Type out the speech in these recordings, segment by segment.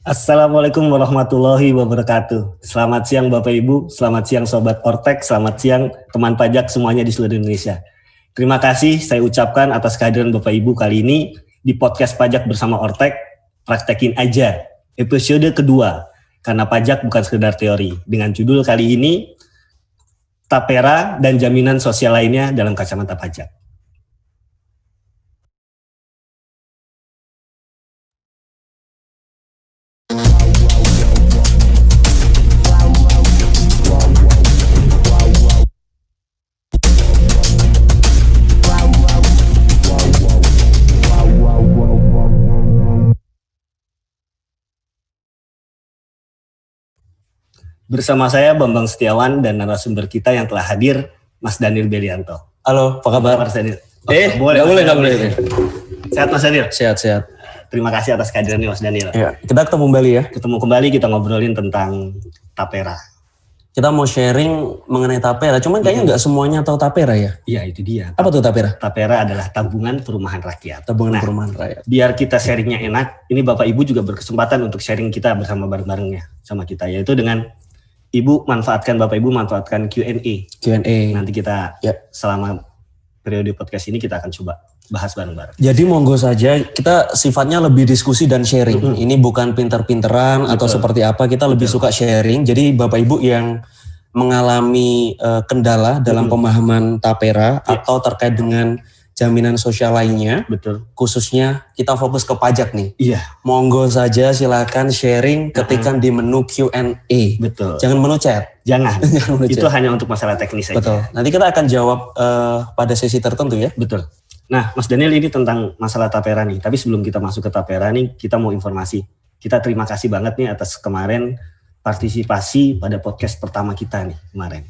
Assalamualaikum warahmatullahi wabarakatuh. Selamat siang Bapak Ibu, selamat siang Sobat Ortek, selamat siang teman pajak semuanya di seluruh Indonesia. Terima kasih saya ucapkan atas kehadiran Bapak Ibu kali ini di podcast Pajak Bersama Ortek, Praktekin Aja, episode kedua, karena pajak bukan sekedar teori. Dengan judul kali ini, Tapera dan jaminan sosial lainnya dalam kacamata pajak. Bersama saya Bambang Setiawan dan narasumber kita yang telah hadir, Mas Daniel Belianto. Halo, apa kabar? Mas Daniel? Nggak boleh. Sehat Mas Daniel? Sehat. Terima kasih atas kehadirannya Mas Daniel. Ya, kita ketemu kembali ya. Ketemu kembali, kita ngobrolin tentang Tapera. Kita mau sharing mengenai Tapera, cuman kayaknya nggak semuanya tahu Tapera ya. Iya, itu dia. Apa tuh Tapera? Tapera adalah tabungan perumahan rakyat. Tabungan perumahan rakyat. Biar kita sharingnya enak, ini Bapak Ibu juga berkesempatan untuk sharing kita bersama bareng-barengnya sama kita, yaitu dengan Bapak Ibu manfaatkan Q&A. Nanti kita selama periode podcast ini kita akan coba bahas bareng-bareng. Jadi monggo saja, kita sifatnya lebih diskusi dan sharing. Ini bukan pinter-pinteran atau seperti apa, kita lebih suka sharing. Jadi Bapak Ibu yang mengalami kendala dalam pemahaman Tapera atau terkait dengan jaminan sosial lainnya, khususnya kita fokus ke pajak nih. Iya. Monggo saja silakan sharing ketika di menu Q&A. Betul. Jangan menu chat. Jangan. Itu hanya untuk masalah teknis saja. Betul. Nanti kita akan jawab pada sesi tertentu ya. Betul. Nah, Mas Daniel, ini tentang masalah Tapera nih. Tapi sebelum kita masuk ke Tapera nih, kita mau informasi. Kita terima kasih banget nih atas kemarin partisipasi pada podcast pertama kita nih kemarin.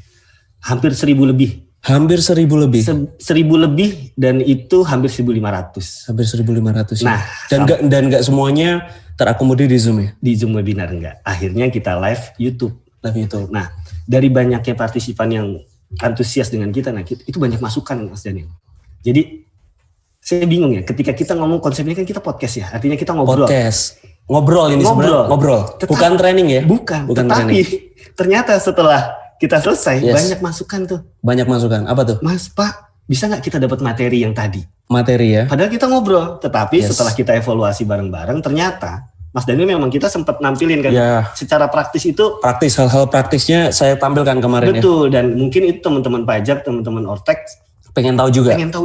Hampir 1.000 lebih. Hampir 1.000 lebih. 1.000 lebih dan itu hampir 1.500. Hampir 1.500 ya. Nah, dan nggak semuanya terakomodir di Zoom ya? Di Zoom webinar enggak. Akhirnya kita live YouTube. Nah, dari banyaknya partisipan yang antusias dengan kita, nah itu banyak masukan Mas Daniel. Jadi saya bingung ya, ketika kita ngomong konsepnya kan kita podcast ya, artinya kita ngobrol. Podcast. Ngobrol ini sebenarnya. Ngobrol. Bukan training ya? Bukan tetapi training. Ternyata setelah kita selesai, banyak masukan tuh. Banyak masukan, apa tuh? Mas, Pak, bisa gak kita dapat materi yang tadi? Materi ya? Padahal kita ngobrol, tetapi setelah kita evaluasi bareng-bareng, ternyata Mas Daniel memang kita sempat nampilin kan, secara praktis itu. Praktis, hal-hal praktisnya saya tampilkan kemarin. Betul, dan mungkin itu teman-teman pajak, teman-teman Ortek, pengen tahu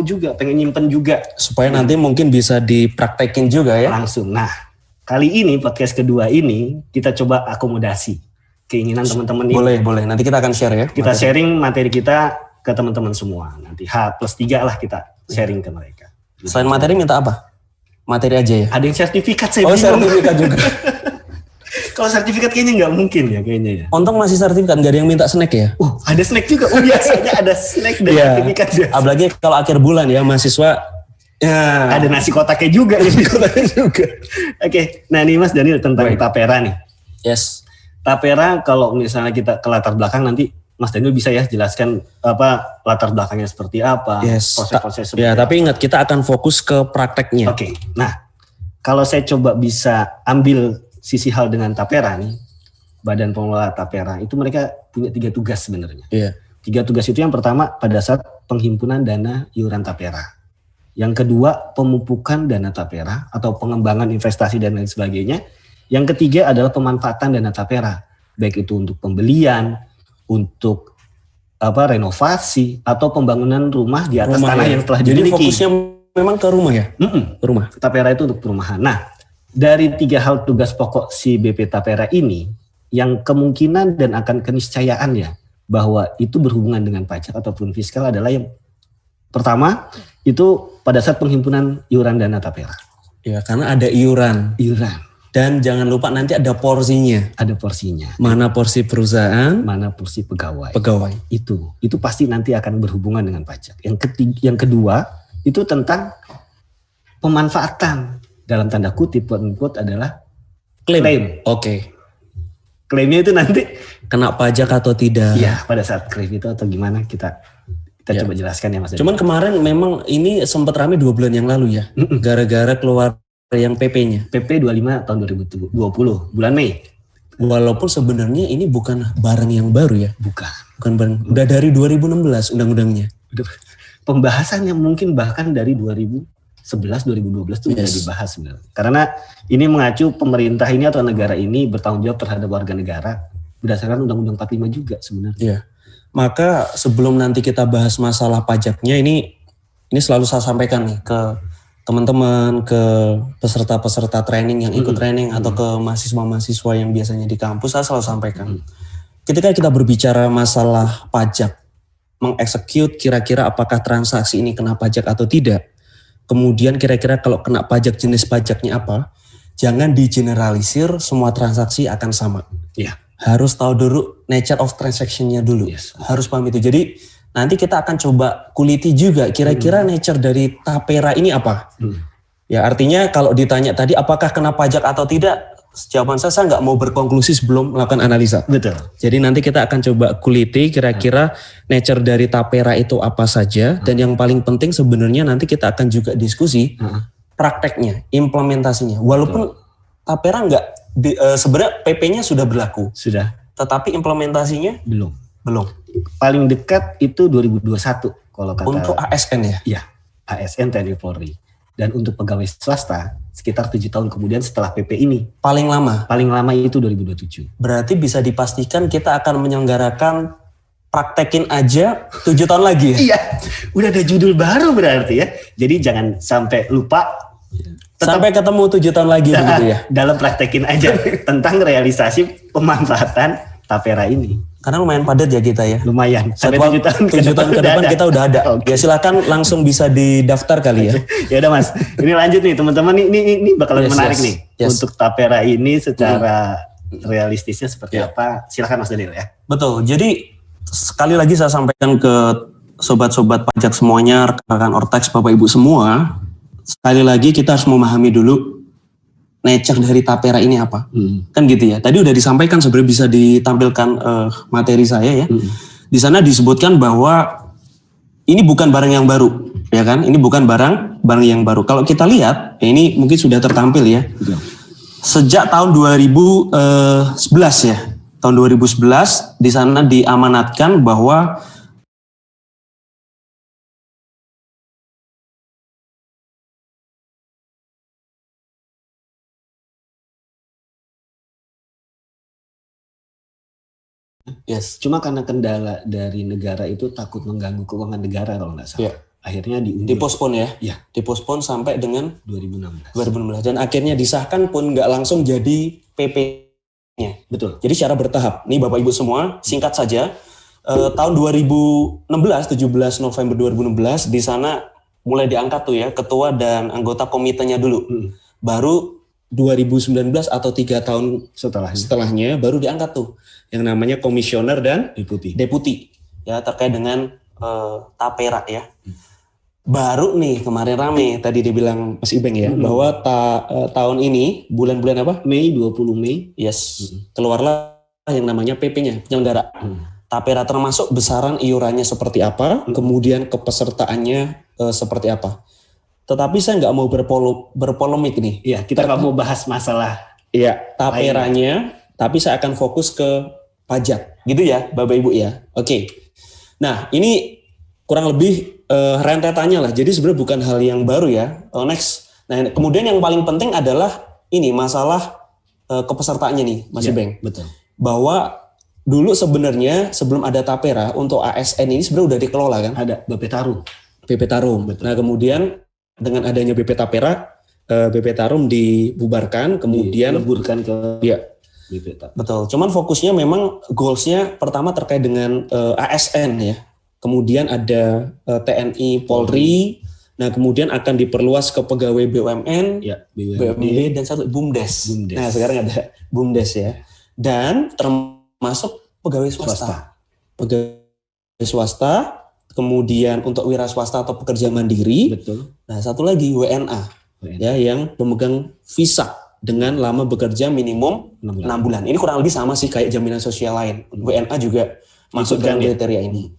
juga, pengen nyimpen juga. Supaya nanti mungkin bisa dipraktekin juga ya? Langsung, nah kali ini podcast kedua ini, kita coba akomodasi keinginan teman-teman ini. Boleh. Nanti kita akan share ya. Kita sharing materi kita ke teman-teman semua. Nanti H+3 lah kita sharing ke mereka. Selain materi minta apa? Materi aja ya? Ada yang sertifikat saya bingung. Sertifikat juga. Kalau sertifikat kayaknya nggak mungkin ya kayaknya ya. Untung masih sertifikat, nggak ada yang minta snack ya? Ada snack juga. Biasanya ada snack dan sertifikat juga. Apalagi kalau akhir bulan ya mahasiswa. Ya. Ada nasi kotaknya juga. Oke. Nah ini Mas Daniel tentang Tapera nih. Yes. Tapera kalau misalnya kita ke latar belakang nanti Mas Daniel bisa ya jelaskan apa latar belakangnya seperti apa, proses-proses seperti apa. Tapi ingat kita akan fokus ke prakteknya. Oke. Nah, kalau saya coba bisa ambil sisi hal dengan Tapera nih, Badan Pengelola Tapera itu mereka punya 3 tugas sebenarnya. 3 tugas itu yang pertama pada saat penghimpunan dana iuran Tapera. Yang kedua pemupukan dana Tapera atau pengembangan investasi dan lain sebagainya. Yang ketiga adalah pemanfaatan dana Tapera, baik itu untuk pembelian, untuk renovasi atau pembangunan rumah di atas tanah yang telah dimiliki. Jadi fokusnya memang ke rumah ya? Rumah. Tapera itu untuk perumahan. Nah, dari 3 hal tugas pokok si BP Tapera ini, yang kemungkinan dan akan keniscayaan ya, bahwa itu berhubungan dengan pajak ataupun fiskal adalah yang pertama, itu pada saat penghimpunan iuran dana Tapera. Ya, karena ada iuran. Dan jangan lupa nanti ada porsinya. Mana porsi perusahaan, mana porsi pegawai. Itu pasti nanti akan berhubungan dengan pajak. Yang kedua itu tentang pemanfaatan dalam tanda kutip quote adalah klaim. Oke. Klaimnya itu nanti kena pajak atau tidak? Iya, pada saat klaim itu atau gimana kita coba jelaskan ya Mas. Cuman kemarin memang ini sempat ramai 2 bulan yang lalu ya. Gara-gara keluar yang PP-nya? PP 25 tahun 2020 bulan Mei. Walaupun sebenarnya ini bukan barang yang baru ya. Bukan barang. Udah dari 2016 undang-undangnya. Pembahasannya mungkin bahkan dari 2011 2012 itu sudah dibahas sebenarnya. Karena ini mengacu pemerintah ini atau negara ini bertanggung jawab terhadap warga negara berdasarkan Undang-Undang 45 juga sebenarnya. Iya. Maka sebelum nanti kita bahas masalah pajaknya ini selalu saya sampaikan nih ke teman-teman, ke peserta-peserta training yang ikut training atau ke mahasiswa-mahasiswa yang biasanya di kampus, saya selalu sampaikan. Ketika kita berbicara masalah pajak, mengeksekut kira-kira apakah transaksi ini kena pajak atau tidak, kemudian kira-kira kalau kena pajak jenis pajaknya apa, jangan digeneralisir semua transaksi akan sama. Iya. Harus tahu dulu nature of transaction-nya dulu. Yes. Harus paham itu. Jadi nanti kita akan coba kuliti juga kira-kira nature dari tapera ini apa. Ya artinya kalau ditanya tadi apakah kena pajak atau tidak, jawaban saya nggak mau berkonklusi sebelum melakukan analisa. Betul. Jadi nanti kita akan coba kuliti kira-kira nature dari tapera itu apa saja. Dan yang paling penting sebenarnya nanti kita akan juga diskusi prakteknya, implementasinya. Walaupun tapera nggak, sebenarnya PP-nya sudah berlaku. Sudah. Tetapi implementasinya belum. Paling dekat itu 2021 kalau kata. Untuk ASN ya? Iya, ASN TNI Polri. Dan untuk pegawai swasta sekitar 7 tahun kemudian setelah PP ini. Paling lama? Paling lama itu 2027. Berarti bisa dipastikan kita akan menyelenggarakan praktekin aja 7 tahun lagi ya? Iya, udah ada judul baru berarti ya. Jadi jangan sampai lupa. Sampai ketemu 7 tahun lagi begitu ya? Dalam praktekin aja tentang realisasi pemanfaatan tapera ini. Karena lumayan padat ya kita ya. Lumayan. Sampai 7 tahun ke depan kita udah ada. Ya silakan langsung bisa didaftar kali ya. Ya udah Mas. Ini lanjut nih teman-teman. Ini bakalan menarik nih. Untuk tapera ini secara realistisnya seperti apa? Silakan Mas Daniel ya. Betul. Jadi sekali lagi saya sampaikan ke sobat-sobat pajak semuanya, rekan-rekan Ortax, Bapak Ibu semua. Sekali lagi kita harus memahami dulu nature dari tapera ini apa. Kan gitu ya. Tadi udah disampaikan sebenarnya bisa ditampilkan materi saya ya. Di sana disebutkan bahwa ini bukan barang yang baru, ya kan? Ini bukan barang yang baru. Kalau kita lihat, ya ini mungkin sudah tertampil ya. Sejak tahun 2011 ya. Tahun 2011 di sana diamanatkan bahwa Cuma karena kendala dari negara itu takut mengganggu keuangan negara kalau nggak salah. Akhirnya dipospon ya. Dipospon sampai dengan 2016. Dan akhirnya disahkan pun nggak langsung jadi PP-nya. Betul. Jadi secara bertahap. Nih Bapak Ibu semua, singkat saja. Tahun 2016, 17 November 2016 di sana mulai diangkat tuh ya ketua dan anggota komitenya dulu. Baru 2019 atau 3 tahun setelahnya baru diangkat tuh yang namanya komisioner dan deputi ya terkait dengan tapera ya. Baru nih kemarin rame tadi dibilang Mas Ibeng ya bahwa tahun ini bulan-bulan apa? Mei 20 Mei. Keluarlah yang namanya PP-nya penyelenggara. Tapera termasuk besaran iurannya seperti apa, kemudian kepesertaannya seperti apa. Tetapi saya nggak mau berpolemik nih. Iya, kita nggak mau bahas masalah taperanya, tapi saya akan fokus ke pajak, gitu ya, Bapak Ibu ya. Oke. Nah, ini kurang lebih rentetannya lah. Jadi sebenarnya bukan hal yang baru ya. Next. Nah, kemudian yang paling penting adalah ini masalah kepesertaannya nih, Mas Ibeng. Betul. Bahwa dulu sebenarnya sebelum ada tapera untuk ASN ini sebenarnya udah dikelola kan? Ada BP Tarum. BP Tarum. Betul. Nah, kemudian dengan adanya BP Tapera, BP Tarum dibubarkan, kemudian dileburkan ke BP Tarum. Betul. Cuman fokusnya memang goalsnya pertama terkait dengan ASN ya. Kemudian ada TNI Polri. Nah, kemudian akan diperluas ke pegawai BUMN, BUMD dan satu BUMDes. Nah, sekarang ada BUMDes ya. Dan termasuk pegawai swasta. Pegawai swasta. Kemudian untuk wira swasta atau pekerja mandiri. Betul. Nah, satu lagi WNA. Ya, yang pemegang visa dengan lama bekerja minimum 6 bulan. Ini kurang lebih sama sih kayak jaminan sosial lain. WNA juga masuk dalam kriteria ini.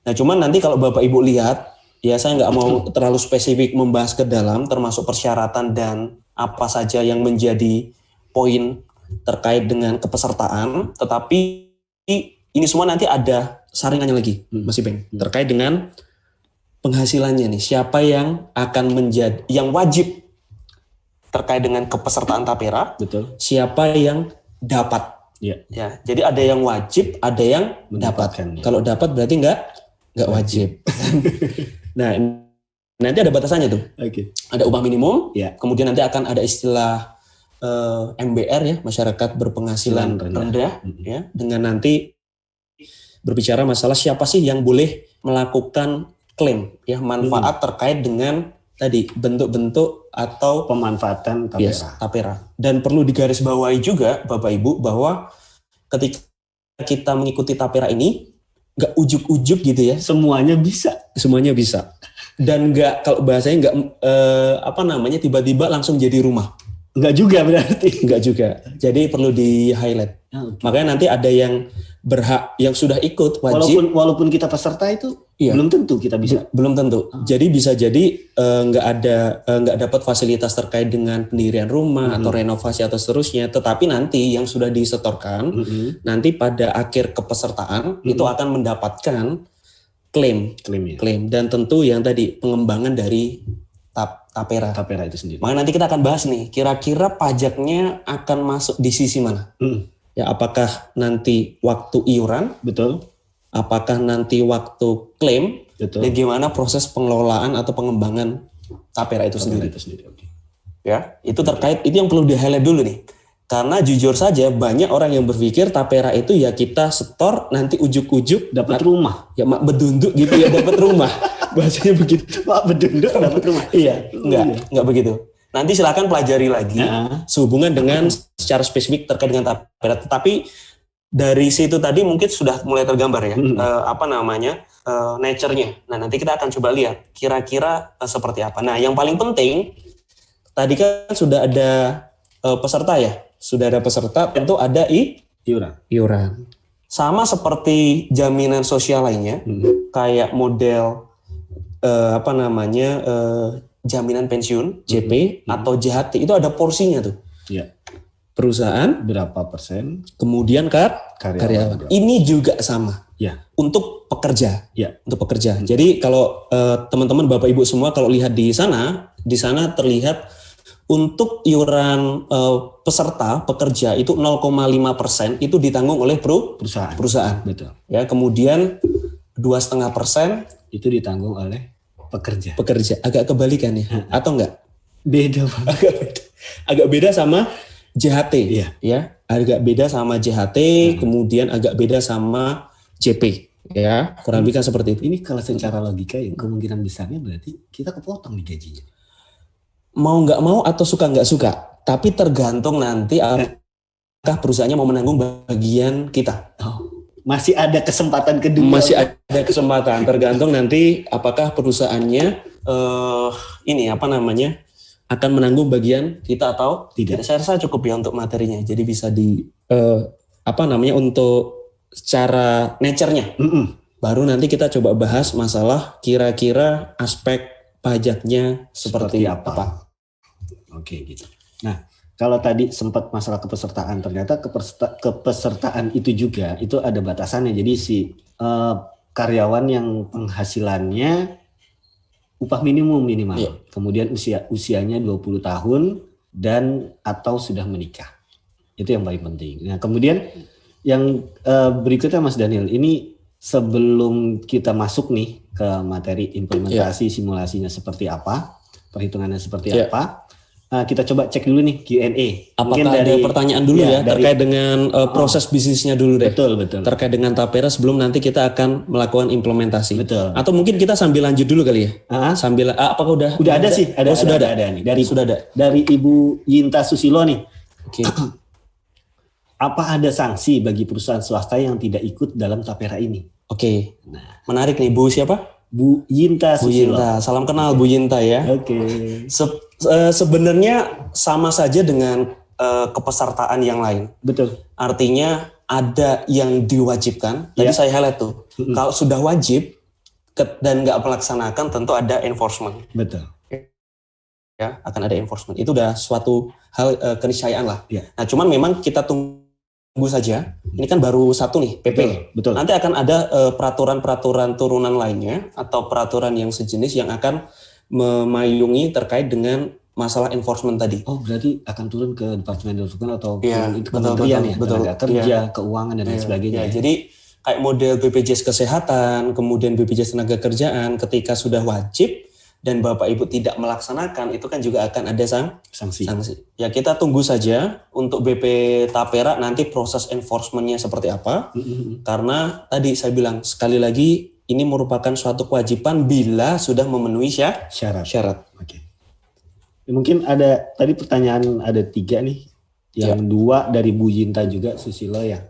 Nah, cuman nanti kalau Bapak Ibu lihat, ya saya nggak mau terlalu spesifik membahas ke dalam termasuk persyaratan dan apa saja yang menjadi poin terkait dengan kepesertaan, tetapi ini semua nanti ada saringannya lagi, Mas Ipeng, terkait dengan penghasilannya nih. Siapa yang akan menjadi, yang wajib terkait dengan kepesertaan tapera, betul. Siapa yang dapat. Ya, jadi ada yang wajib, ada yang dapat. Ya. Kalau dapat berarti nggak wajib. Nah, nanti ada batasannya tuh. Ada upah minimum, kemudian nanti akan ada istilah MBR ya, masyarakat berpenghasilan rendah, ya, dengan nanti berbicara masalah siapa sih yang boleh melakukan klaim ya manfaat terkait dengan tadi bentuk-bentuk atau pemanfaatan tapera. Tapera. Dan perlu digarisbawahi juga Bapak Ibu bahwa ketika kita mengikuti tapera ini nggak ujuk-ujuk gitu ya. Semuanya bisa. Dan nggak, kalau bahasanya nggak tiba-tiba langsung jadi rumah. Nggak juga berarti. Nggak juga. Jadi perlu di highlight. Makanya nanti ada yang berhak, yang sudah ikut wajib. Walaupun kita peserta itu belum tentu kita bisa. Belum tentu. Jadi bisa jadi nggak dapat fasilitas terkait dengan pendirian rumah atau renovasi atau seterusnya. Tetapi nanti yang sudah disetorkan nanti pada akhir kepesertaan itu akan mendapatkan klaim. Dan tentu yang tadi pengembangan dari tapera itu sendiri. Makanya nanti kita akan bahas nih, kira-kira pajaknya akan masuk di sisi mana? Ya, apakah nanti waktu iuran? Betul. Apakah nanti waktu klaim? Betul. Dan gimana proses pengelolaan atau pengembangan tapera itu sendiri? Ya, itu terkait, itu yang perlu di-highlight dulu nih. Karena jujur saja banyak orang yang berpikir tapera itu ya kita setor nanti ujuk-ujuk dapat rumah. Ya mak bedunduk gitu ya dapat rumah. Bahasanya begitu. Mak bedunduk dapat rumah. Iya, enggak begitu. Nanti silakan pelajari lagi sehubungan dengan secara spesifik terkait dengan tapera. Tetapi dari situ tadi mungkin sudah mulai tergambar ya, nature-nya. Nah, nanti kita akan coba lihat kira-kira seperti apa. Nah, yang paling penting tadi kan sudah ada peserta ya. Sudah ada peserta, tentu ada iuran. Sama seperti jaminan sosial lainnya, kayak model jaminan pensiun JP atau JHT itu ada porsinya tuh. Ya. Perusahaan berapa persen, kemudian karyawan. Ini juga sama. Ya. Untuk pekerja. Ya. Untuk pekerja. Jadi kalau teman-teman Bapak Ibu semua kalau lihat di sana terlihat untuk iuran peserta pekerja itu 0,5% itu ditanggung oleh perusahaan. Betul. Ya, kemudian 2,5% itu ditanggung oleh pekerja. Agak kebalikan ya, atau enggak? Beda banget. Agak beda sama JHT. Iya. Ya, agak beda sama JHT, kemudian agak beda sama JP. Ya, kurang lebih kan seperti itu. Ini kalau secara logika yang kemungkinan besarnya berarti kita kepotong di gajinya. Mau nggak mau atau suka nggak suka, tapi tergantung nanti apakah perusahaannya mau menanggung bagian kita. Masih ada kesempatan kedua. Masih ada kesempatan, tergantung nanti apakah perusahaannya akan menanggung bagian kita atau tidak. Saya rasa cukup ya untuk materinya. Jadi bisa untuk secara nature-nya. Baru nanti kita coba bahas masalah kira-kira aspek pajaknya seperti apa. Oke, gitu. Nah, kalau tadi sempat masalah kepesertaan, ternyata kepesertaan itu juga itu ada batasannya. Jadi si karyawan yang penghasilannya upah minimum minimal, kemudian usianya 20 tahun dan atau sudah menikah. Itu yang paling penting. Nah, kemudian yang berikutnya Mas Daniel, ini sebelum kita masuk nih ke materi implementasi simulasinya seperti apa, perhitungannya seperti apa. Kita coba cek dulu nih Q&A. Apakah ada pertanyaan dulu terkait dengan proses bisnisnya dulu deh. Betul. Terkait dengan tapera sebelum nanti kita akan melakukan implementasi. Betul. Atau mungkin kita sambil lanjut dulu kali ya. Sambil apakah udah ada sih? Sudah ada nih. Dari Ibu Yinta Susilo nih. Oke. Apa ada sanksi bagi perusahaan swasta yang tidak ikut dalam tapera ini? Oke. Nah, menarik nih, Bu siapa? Bu Yinta Susilo. Salam kenal Bu Yinta ya. Oke. Sebenarnya sama saja dengan kepesertaan yang lain. Betul. Artinya ada yang diwajibkan. Tadi saya highlight tuh. Kalau sudah wajib dan nggak melaksanakan, tentu ada enforcement. Betul. ya akan ada enforcement. Itu udah suatu hal keniscayaan lah. Ya. Nah, cuman memang kita tunggu saja. Ini kan baru satu nih, PP. Betul. Nanti akan ada peraturan-peraturan turunan lainnya atau peraturan yang sejenis yang akan memayungi terkait dengan masalah enforcement tadi. Oh, berarti akan turun ke Departemen Enforcement atau itu kementerian ya, tenaga kerja, keuangan dan lain sebagainya. Ya, jadi kayak model BPJS Kesehatan, kemudian BPJS Tenaga Kerjaan, ketika sudah wajib dan Bapak Ibu tidak melaksanakan, itu kan juga akan ada sanksi. Ya, kita tunggu saja untuk BP Tapera nanti proses enforcement-nya seperti apa. Karena tadi saya bilang, sekali lagi, ini merupakan suatu kewajiban bila sudah memenuhi syarat. Oke. Ya, mungkin ada, tadi pertanyaan ada 3 nih. Yang 2 dari Bu Yinta juga, Susilo ya.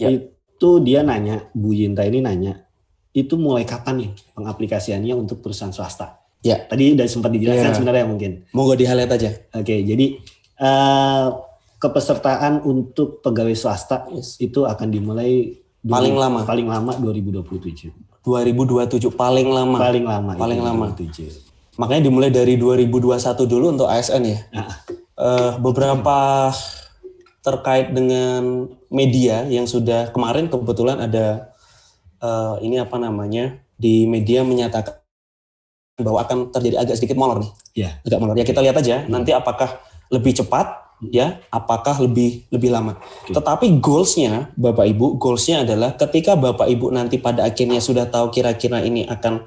Itu dia nanya, Bu Yinta ini nanya, itu mulai kapan nih pengaplikasiannya untuk perusahaan swasta? Ya. Tadi udah sempat dijelaskan sebenarnya mungkin. Mau gue di-highlight aja. Oke, jadi kepesertaan untuk pegawai swasta itu akan dimulai paling lama 2027. 2027 paling lama. 2027. Makanya dimulai dari 2021 dulu untuk ASN ya. Beberapa terkait dengan media yang sudah kemarin kebetulan ada di media menyatakan bahwa akan terjadi agak sedikit molor nih. Agak molor. Ya kita lihat aja nanti apakah lebih cepat ya, apakah lebih lama. Tetapi goalsnya Bapak Ibu, adalah ketika Bapak Ibu nanti pada akhirnya sudah tahu kira-kira ini akan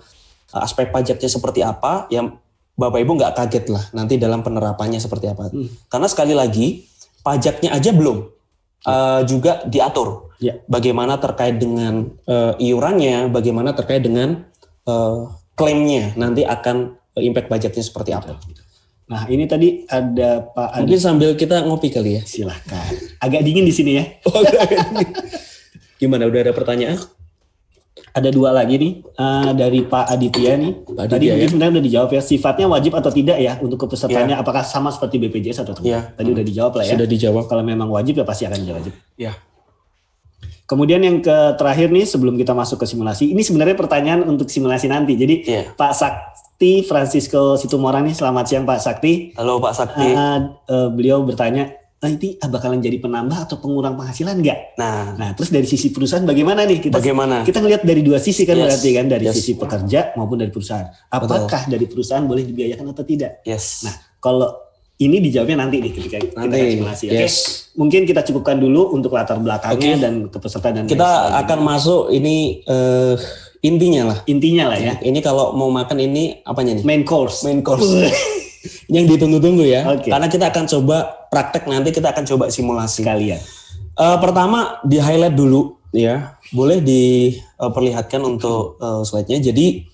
aspek pajaknya seperti apa, ya Bapak Ibu nggak kaget lah nanti dalam penerapannya seperti apa. Karena sekali lagi pajaknya aja belum juga diatur. Bagaimana terkait dengan iurannya, bagaimana terkait dengan klaimnya nanti akan impact pajaknya seperti apa. Nah ini tadi ada Pak Adi. Mungkin sambil kita ngopi kali ya. Silahkan. Agak dingin di sini ya. Gimana? Udah ada pertanyaan? Ada 2 lagi nih dari Pak Aditya nih. Tadi mungkin sebenarnya udah dijawab ya. Sifatnya wajib atau tidak ya untuk kepesertaannya? Apakah sama seperti BPJS atau tidak? Tadi udah dijawab lah ya. Sudah dijawab. Kalau memang wajib ya pasti akan wajib. Ya. Kemudian yang terakhir nih sebelum kita masuk ke simulasi. Ini sebenarnya pertanyaan untuk simulasi nanti. Jadi Pak Sakti Francisco Situmorang nih. Selamat siang Pak Sakti. Halo Pak Sakti. Beliau bertanya, ini bakalan jadi penambah atau pengurang penghasilan nggak? Nah, terus dari sisi perusahaan bagaimana nih? Kita ngelihat dari 2 sisi kan berarti kan, dari sisi pekerja maupun dari perusahaan. Apakah dari perusahaan boleh dibiayakan atau tidak? Nah, kalau ini dijawabnya nanti nih ketika kita simulasi. Oke. Mungkin kita cukupkan dulu untuk latar belakangnya dan kepesertaan dan kita akan masuk ini intinya lah ya. Ini kalau mau makan ini apanya nih? Main course. Yang ditunggu-tunggu ya. Karena kita akan coba praktek, nanti kita akan coba simulasi kalian. Pertama di highlight dulu ya. Boleh diperlihatkan untuk slide-nya. Jadi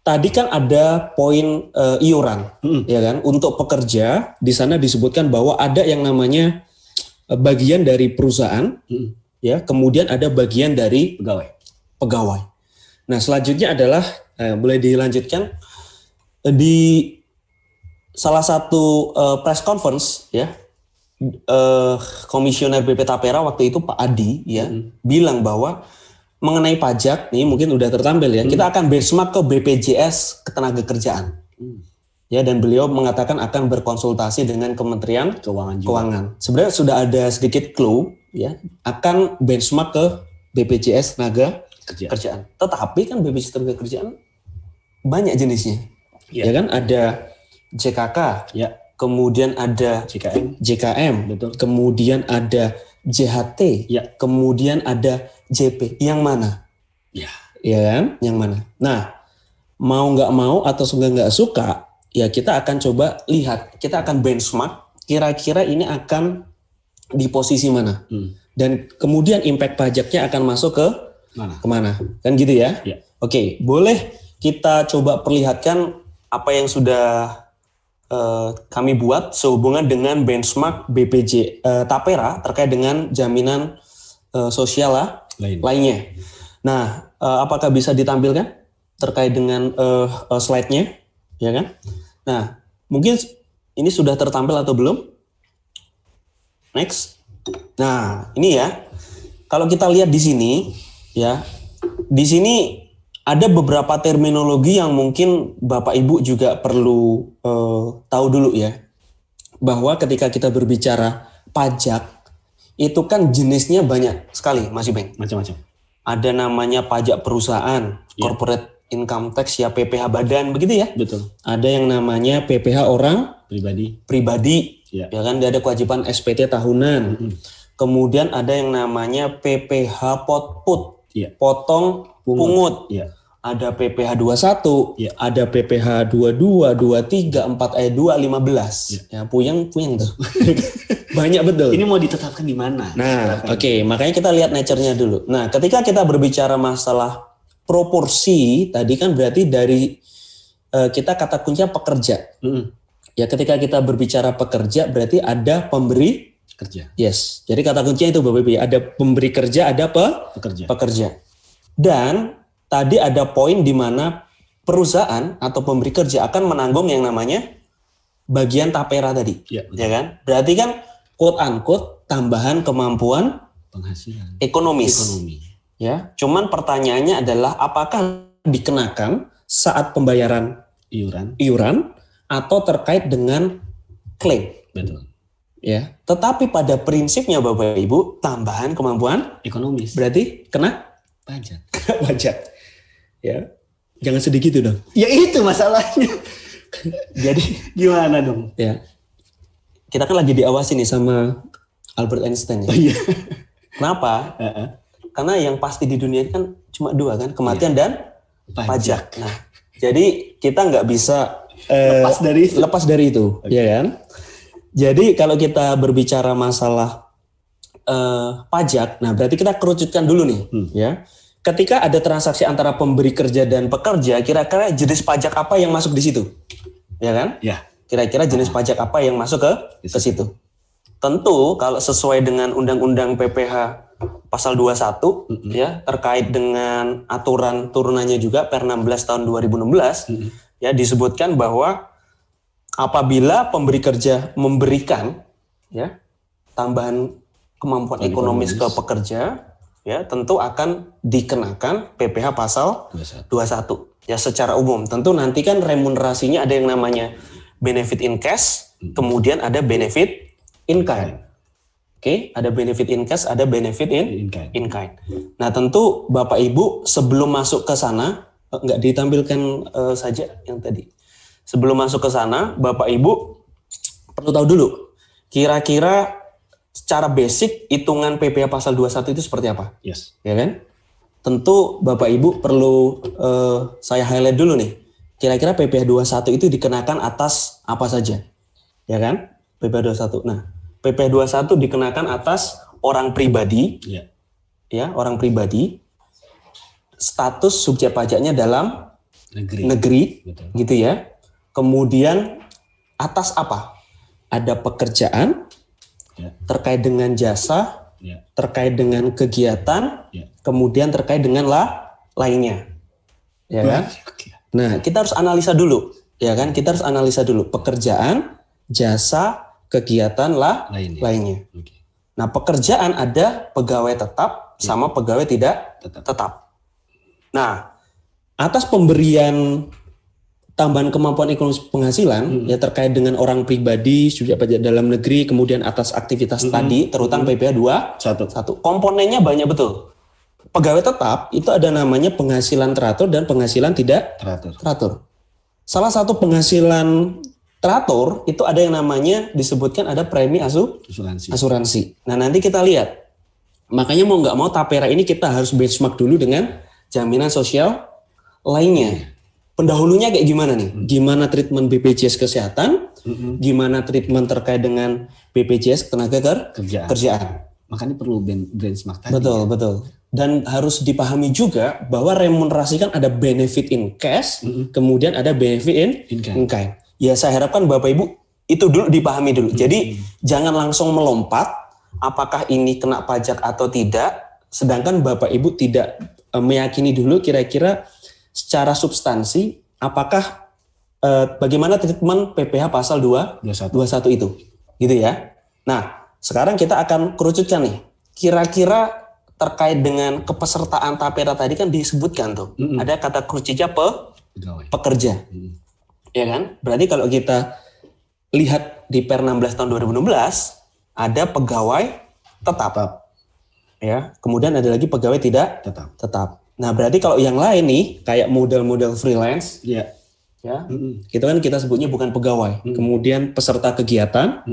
tadi kan ada poin iuran ya kan. Untuk pekerja di sana disebutkan bahwa ada yang namanya bagian dari perusahaan ya, kemudian ada bagian dari pegawai. Nah, selanjutnya adalah boleh dilanjutkan di salah satu press conference ya, Komisioner BP Tapera waktu itu Pak Adi ya bilang bahwa mengenai pajak nih mungkin udah tertampil ya, kita akan benchmark ke BPJS Ketenagakerjaan. Ya, dan beliau mengatakan akan berkonsultasi dengan Kementerian Keuangan. Sebenarnya sudah ada sedikit clue ya, akan benchmark ke BPJS Ketenagakerjaan. Tetapi kan BPJS Ketenagakerjaan banyak jenisnya. Ya kan, ada JKK, kemudian ada JKM, betul. Kemudian ada JHT, kemudian ada JP. Yang mana? Ya kan? Yang mana? Nah, mau nggak mau atau nggak suka, ya kita akan coba lihat, kita akan benchmark kira-kira ini akan di posisi mana. Dan kemudian impact pajaknya akan masuk ke kemana. Kan gitu ya? Oke, boleh kita coba perlihatkan apa yang sudah kami buat sehubungan dengan benchmark BPJ Tapera terkait dengan jaminan sosial lainnya. Nah, apakah bisa ditampilkan terkait dengan slide-nya, ya kan? Nah, mungkin ini sudah tertampil atau belum? Next. Nah, ini ya. Kalau kita lihat di sini, ya, di sini ada beberapa terminologi yang mungkin Bapak Ibu juga perlu tahu dulu ya. Bahwa ketika kita berbicara pajak, itu kan jenisnya banyak sekali, Mas Ibeng. Macam-macam. Ada namanya pajak perusahaan, corporate income tax ya, PPh badan, begitu ya? Betul. Ada yang namanya PPh orang pribadi, ya kan, dia ada kewajiban SPT tahunan. Kemudian ada yang namanya PPh potput, potong pungut. Ada PPh 21, ada PPh 22, 23, 4 ayat 2, 15. Ya, puyeng tuh. Banyak betul. Ini mau ditetapkan di mana? Nah, oke, makanya kita lihat nature-nya dulu. Nah, ketika kita berbicara masalah proporsi, tadi kan berarti dari kita kata kuncinya pekerja. Ya, ketika kita berbicara pekerja berarti ada pemberi kerja. Yes. Jadi kata kuncinya itu Bapak Ibu, ada pemberi kerja, ada pekerja. Dan tadi ada poin di mana perusahaan atau pemberi kerja akan menanggung yang namanya bagian tapera tadi. Ya kan? Berarti kan quote unquote tambahan kemampuan penghasilan ekonomis. Ya, cuman pertanyaannya adalah apakah dikenakan saat pembayaran iuran atau terkait dengan klaim. Betul. Ya, tetapi pada prinsipnya Bapak Ibu, tambahan kemampuan ekonomis berarti kena pajak. Ya, jangan sedih gitu dong. Ya itu masalahnya. Jadi gimana dong? Ya, kita kan lagi diawasi nih sama Albert Einstein ya. Oh, iya. Kenapa? Karena yang pasti di dunia kan cuma dua kan, kematian dan pajak. Nah, jadi kita nggak bisa lepas dari itu, ya kan? Jadi kalau kita berbicara masalah pajak, nah berarti kita kerucutkan dulu nih, ya. Ketika ada transaksi antara pemberi kerja dan pekerja, kira-kira jenis pajak apa yang masuk di situ? Ya kan? Ya. Kira-kira jenis pajak apa yang masuk ke situ? Tentu kalau sesuai dengan Undang-Undang PPh pasal 21 ya, terkait dengan aturan turunannya juga per 16 tahun 2016 ya, disebutkan bahwa apabila pemberi kerja memberikan ya tambahan kemampuan ekonomis ke pekerja, ya tentu akan dikenakan PPh pasal 21 ya secara umum. Tentu nanti kan remunerasinya ada yang namanya benefit in cash, kemudian ada benefit in kind. Oke, ada benefit in cash, ada benefit in kind. Nah, tentu Bapak Ibu sebelum masuk ke sana, nggak ditampilkan saja yang tadi. Sebelum masuk ke sana, Bapak Ibu perlu tahu dulu kira-kira secara basic hitungan PPh pasal 21 itu seperti apa? Yes. Ya kan? Tentu Bapak Ibu perlu saya highlight dulu nih. Kira-kira PPh 21 itu dikenakan atas apa saja? Ya kan? PPh 21. Nah, PPh 21 dikenakan atas orang pribadi. Ya, orang pribadi. Status subjek pajaknya dalam negeri. Betul. Gitu ya. Kemudian atas apa? Ada pekerjaan, terkait dengan jasa, terkait dengan kegiatan, kemudian terkait dengan lainnya, ya kan? Nah, kita harus analisa dulu, ya kan? Kita harus analisa dulu pekerjaan, jasa, kegiatan lainnya. Nah, pekerjaan ada pegawai tetap sama pegawai tidak tetap. Nah, atas pemberian tambahan kemampuan ekonomi penghasilan ya terkait dengan orang pribadi, subjek pajak dalam negeri, kemudian atas aktivitas tadi terutama PPh 21. Komponennya banyak betul. Pegawai tetap itu ada namanya penghasilan teratur dan penghasilan tidak teratur. Salah satu penghasilan teratur itu ada yang namanya disebutkan ada premi asuransi. Nah, nanti kita lihat. Makanya mau nggak mau tapera ini kita harus benchmark dulu dengan jaminan sosial lainnya. Pendahulunya kayak gimana nih? Gimana treatment BPJS kesehatan? Gimana treatment terkait dengan BPJS tenaga kerjaan? Makanya perlu benchmark tadi. Betul. Dan harus dipahami juga bahwa remunerasi kan ada benefit in cash, kemudian ada benefit in kind. Ya saya harapkan Bapak Ibu itu dulu dipahami dulu. Jadi jangan langsung melompat apakah ini kena pajak atau tidak, sedangkan Bapak Ibu tidak meyakini dulu kira-kira secara substansi, apakah bagaimana treatment PPh pasal 21 itu, gitu ya. Nah, sekarang kita akan kerucutkan nih. Kira-kira terkait dengan kepesertaan tapera tadi kan disebutkan tuh. Ada kata kuncinya pekerja. Ya kan? Berarti kalau kita lihat di Per 16 tahun 2016 ada pegawai tetap. Ya, kemudian ada lagi pegawai tidak tetap. Nah, berarti kalau yang lain nih kayak model-model freelance, ya, itu kan kita sebutnya bukan pegawai. Kemudian peserta kegiatan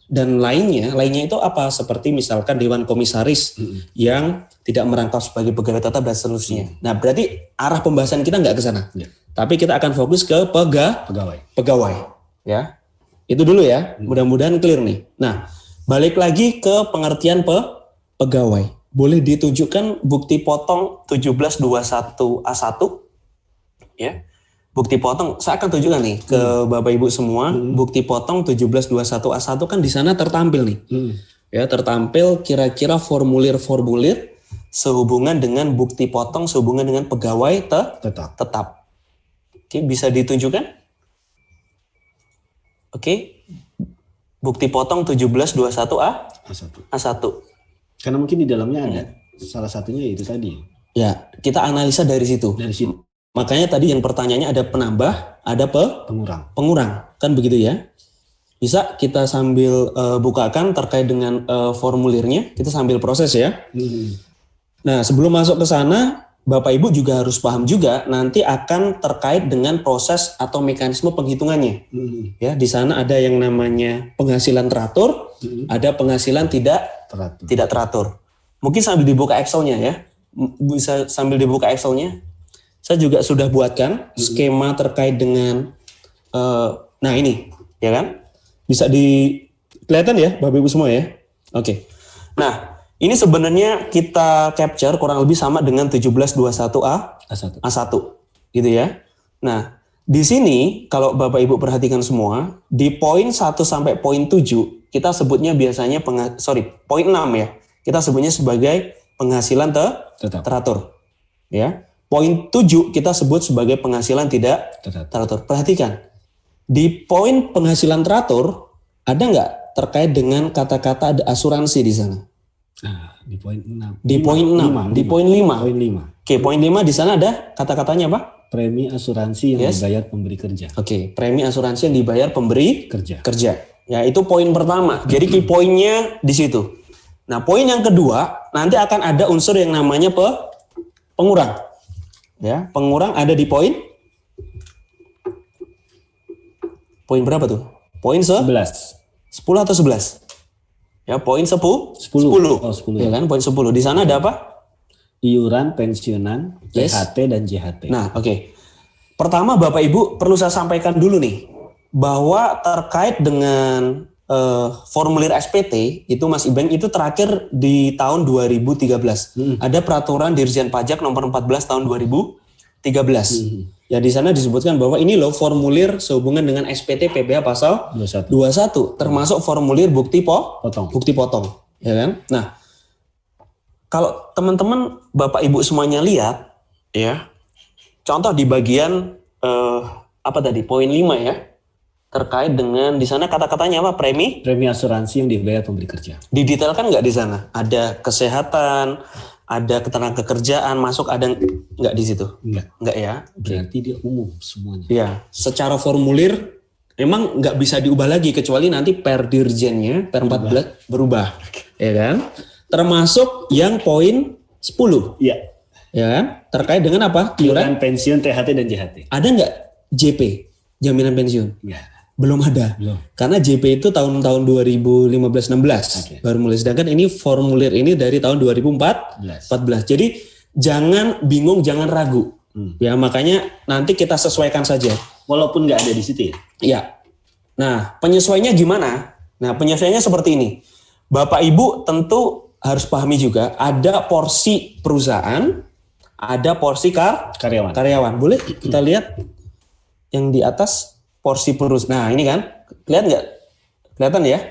dan lainnya itu apa? Seperti misalkan dewan komisaris yang tidak merangkap sebagai pegawai tetap dan seterusnya. Nah, berarti arah pembahasan kita nggak ke sana. Tapi kita akan fokus ke pegawai. Ya, itu dulu ya. Mudah-mudahan clear nih. Nah, balik lagi ke pengertian pegawai. Boleh ditunjukkan bukti potong 1721A1 ya. Bukti potong saya akan tunjukkan nih ke Bapak Ibu semua. Bukti potong 1721A1 kan di sana tertampil nih. Ya, tertampil kira-kira formulir-formulir sehubungan dengan bukti potong sehubungan dengan pegawai tetap. Oke, bisa ditunjukkan? Oke. Bukti potong 1721A1. Karena mungkin di dalamnya ada salah satunya itu tadi. Ya, kita analisa dari situ. Makanya tadi yang pertanyaannya ada penambah, ada pengurang. Kan begitu ya? Bisa kita sambil bukakan terkait dengan formulirnya, kita sambil proses ya. Nah, sebelum masuk ke sana, Bapak Ibu juga harus paham juga nanti akan terkait dengan proses atau mekanisme penghitungannya. Ya, di sana ada yang namanya penghasilan teratur, ada penghasilan tidak teratur. Mungkin sambil dibuka Excel-nya ya. Bisa sambil dibuka Excel-nya. Saya juga sudah buatkan skema terkait dengan nah ini, ya kan? Bisa kelihatan ya Bapak Ibu semua ya. Oke. Nah, ini sebenarnya kita capture kurang lebih sama dengan 1721A1 gitu ya. Nah, di sini kalau Bapak Ibu perhatikan semua, di poin 1 sampai poin 7 kita sebutnya biasanya poin 6 ya. Kita sebutnya sebagai penghasilan teratur. Ya. Poin 7 kita sebut sebagai penghasilan tidak teratur. Perhatikan. Di poin penghasilan teratur ada nggak terkait dengan kata-kata ada asuransi di sana? Nah, di poin 6. Di poin 6. Di poin 5. Poin 5. Oke, poin 5 di sana ada kata-katanya apa? Premi asuransi yang dibayar pemberi kerja. Oke, premi asuransi yang dibayar pemberi kerja. Ya, itu poin pertama. Jadi key poinnya di situ. Nah, poin yang kedua nanti akan ada unsur yang namanya pengurang. Ya, pengurang ada di poin berapa tuh? Poin 11 atau 11? Ya, poin 10. Oh, 10. Ya kan, poin 10. Di sana ada apa? Iuran pensiunan, THT dan JHT. Nah, oke. Pertama Bapak Ibu perlu saya sampaikan dulu nih bahwa terkait dengan formulir SPT itu Mas Ibeng itu terakhir di tahun 2013. Ada peraturan Dirjen Pajak nomor 14 tahun 2013. Ya, di sana disebutkan bahwa ini loh formulir sehubungan dengan SPT PPh pasal 21 termasuk formulir bukti potong, ya kan? Nah, kalau teman-teman Bapak Ibu semuanya lihat ya. Contoh di bagian apa tadi? Poin 5 ya. Terkait dengan di sana kata-katanya apa? Premi asuransi yang dibayar pemberi kerja. Didetailkan nggak di sana? Ada kesehatan, ada ketenagakerjaan masuk, ada nggak di situ? Nggak ya. Berarti dia umum semuanya. Iya, secara formulir emang nggak bisa diubah lagi kecuali nanti per dirjennya per 14 berubah, ya kan? Termasuk yang poin 10. Iya. Ya kan? Terkait dengan apa? Iuran pensiun, THT dan JHT. Ada nggak JP, jaminan pensiun? Enggak. Belum ada. Karena JP itu tahun-tahun 2015-16 baru mulai. Sedangkan ini formulir ini dari tahun 2014. Jadi jangan bingung, jangan ragu. Ya, makanya nanti kita sesuaikan saja. Walaupun nggak ada di situ ya? Iya. Nah, penyesuaiannya gimana? Nah, penyesuaiannya seperti ini. Bapak Ibu tentu harus pahami juga ada porsi perusahaan, ada porsi karyawan. Boleh kita lihat yang di atas porsi perusahaan. Nah, ini kan kelihatan nggak? Kelihatan ya?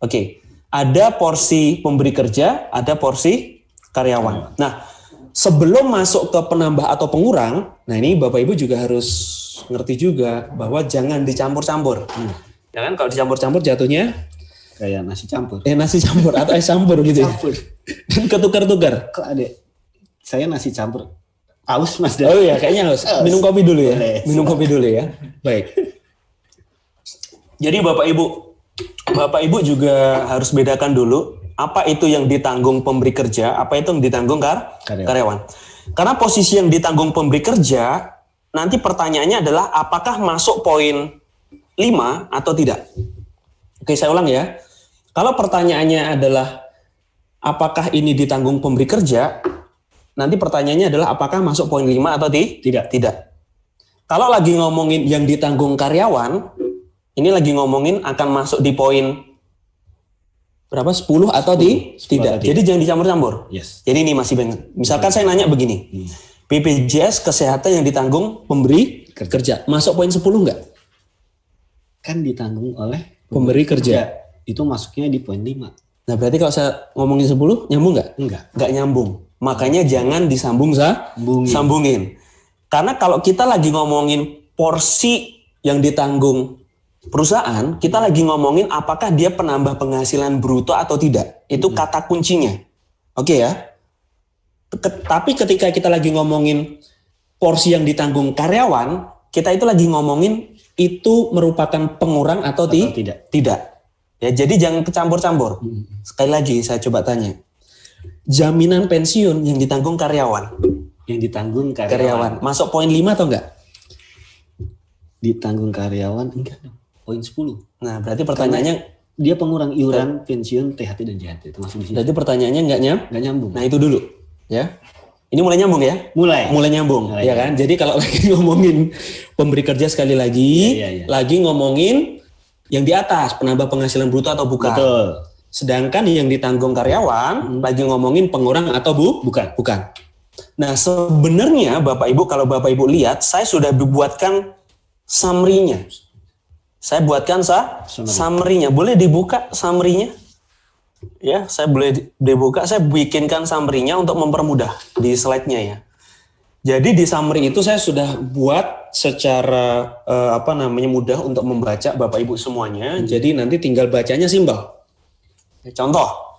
Oke. Ada porsi pemberi kerja, ada porsi karyawan. Nah, sebelum masuk ke penambah atau pengurang, nah ini Bapak Ibu juga harus ngerti juga bahwa jangan dicampur-campur. Ya kan, kalau dicampur-campur jatuhnya Kayak nasi campur. Nasi campur atau es campur gitu ya. Campur. Dan ketukar-tukar. Kok ada? Saya nasi campur. Aus Mas. Oh iya, kayaknya harus minum kopi dulu ya. Boleh. Minum kopi dulu ya. Baik. Jadi Bapak Ibu juga harus bedakan dulu apa itu yang ditanggung pemberi kerja, apa itu yang ditanggung karyawan. Karena posisi yang ditanggung pemberi kerja, nanti pertanyaannya adalah apakah masuk poin 5 atau tidak. Oke, saya ulang ya. Kalau pertanyaannya adalah apakah ini ditanggung pemberi kerja, nanti pertanyaannya adalah apakah masuk poin 5 atau tidak. Kalau lagi ngomongin yang ditanggung karyawan, ini lagi ngomongin akan masuk di poin berapa? 10 atau tidak. Jadi jangan dicampur-campur. Yes. Jadi ini masih banget. Misalkan saya nanya begini. BPJS kesehatan yang ditanggung pemberi kerja. Masuk poin 10 enggak? Kan ditanggung oleh Pemberi kerja. Itu masuknya di poin 5. Nah, berarti kalau saya ngomongin 10 nyambung enggak? Enggak nyambung. Makanya jangan sambungin. Karena kalau kita lagi ngomongin porsi yang ditanggung perusahaan, kita lagi ngomongin apakah dia penambah penghasilan bruto atau tidak. Itu kata kuncinya. Oke ya. Tapi ketika kita lagi ngomongin porsi yang ditanggung karyawan, kita itu lagi ngomongin itu merupakan pengurang atau tidak. Ya, jadi jangan kecampur-campur. Sekali lagi saya coba tanya. Jaminan pensiun yang ditanggung karyawan. Yang ditanggung karyawan. Masuk poin 5 atau enggak? Ditanggung karyawan enggak dong. Poin 10. Nah, berarti pertanyaannya dia pengurang iuran pensiun THT dan JHT termasuk di sini. Berarti pertanyaannya enggak nyambung. Nah, itu dulu, ya. Ini mulai nyambung ya? Mulai nyambung, ya kan? Jadi kalau lagi ngomongin pemberi kerja sekali lagi, lagi ngomongin yang di atas, penambah penghasilan bruto atau bukan. Betul. Sedangkan yang ditanggung karyawan lagi ngomongin pengurang atau bukan. Nah, sebenarnya Bapak Ibu, kalau Bapak Ibu lihat, saya sudah buatkan summary-nya. Saya buatkan summary-nya. Boleh dibuka summary-nya? Ya, saya boleh dibuka. Saya bikinkan summary-nya untuk mempermudah di slide-nya ya. Jadi di summary itu saya sudah buat secara mudah untuk membaca Bapak Ibu semuanya. Jadi nanti tinggal bacanya simpel. Contoh,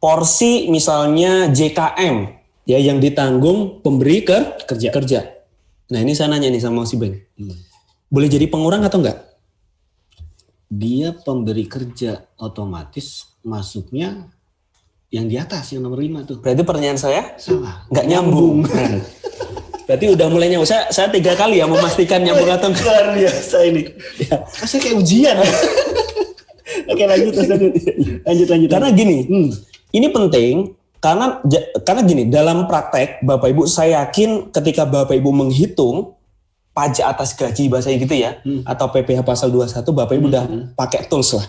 porsi misalnya JKM ya yang ditanggung pemberi kerja. Nah, ini saya nanya nih sama si Beng. Boleh jadi pengurang atau enggak? Dia pemberi kerja, otomatis masuknya yang di atas, yang nomor 5 tuh. Berarti pertanyaan saya salah. Enggak nyambung. Berarti udah mulai nyambung. Saya 3 kali ya memastikan nyambung atau enggak. Luar biasa ini. Ya. Saya kayak ujian. Oke, lanjut. Karena gini, ini penting karena gini, dalam praktek Bapak Ibu, saya yakin ketika Bapak Ibu menghitung pajak atas gaji bahasa gitu ya, atau PPh pasal 21, Bapak Ibu udah pakai tools lah.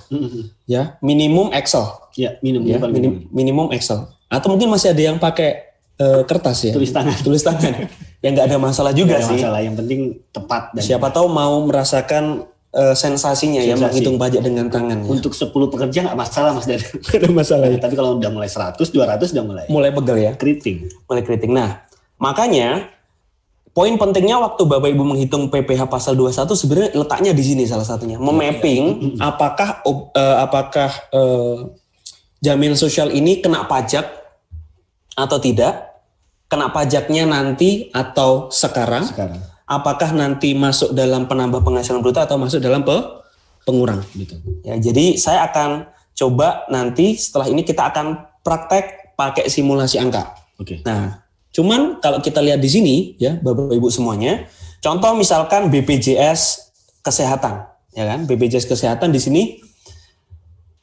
Ya, minimum Excel. Ya, minimum Excel. Atau mungkin masih ada yang pakai kertas ya. Tulis tangan. Ya nggak ada masalah juga sih. Masalah, yang penting tepat. Dan siapa tahu mau merasakan sensasinya ya menghitung pajak dengan tangan. Untuk 10 pekerja nggak masalah Mas Dan. Nggak ada masalah. Tapi kalau udah mulai 100, 200 udah mulai pegel ya. Mulai keriting. Nah, makanya poin pentingnya waktu Bapak Ibu menghitung PPh pasal 21 sebenarnya letaknya di sini salah satunya. Memapping apakah jaminan sosial ini kena pajak atau tidak, kena pajaknya nanti atau sekarang. Apakah nanti masuk dalam penambah penghasilan bruto atau masuk dalam pengurang. Gitu. Ya, jadi saya akan coba nanti setelah ini kita akan praktek pakai simulasi angka. Oke. Nah, cuman kalau kita lihat di sini ya Bapak Ibu semuanya, contoh misalkan BPJS kesehatan, ya kan? BPJS kesehatan di sini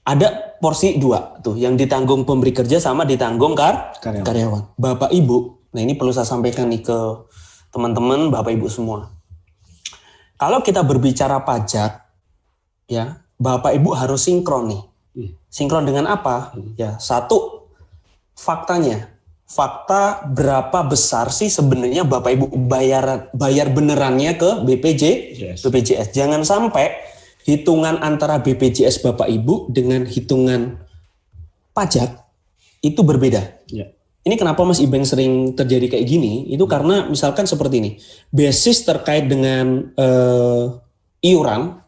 ada porsi 2 tuh yang ditanggung pemberi kerja sama ditanggung karyawan. Bapak Ibu, nah ini perlu saya sampaikan nih ke teman-teman Bapak Ibu semua. Kalau kita berbicara pajak, ya Bapak Ibu harus sinkron nih. Sinkron dengan apa? Ya, satu, faktanya. Fakta berapa besar sih sebenarnya Bapak Ibu bayar benerannya ke BPJS. Jangan sampai hitungan antara BPJS Bapak Ibu dengan hitungan pajak itu berbeda. Ya. Ini kenapa Mas Ibeng sering terjadi kayak gini, itu karena misalkan seperti ini, basis terkait dengan iuran,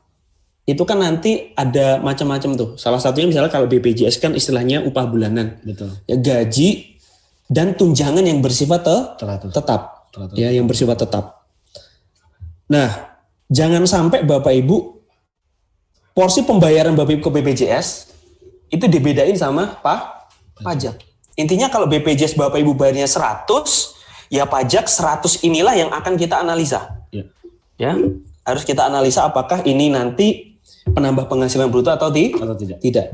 itu kan nanti ada macam-macam tuh. Salah satunya misalnya kalau BPJS kan istilahnya upah bulanan. Betul. Ya, gaji dan tunjangan yang bersifat tetap. Ya, yang bersifat tetap. Nah, jangan sampai Bapak Ibu porsi pembayaran Bapak Ibu ke BPJS itu dibedain sama pajak. Intinya kalau BPJS Bapak Ibu bayarnya 100, ya pajak 100 inilah yang akan kita analisa. Ya, harus kita analisa apakah ini nanti penambah penghasilan bruto atau tidak. Tidak.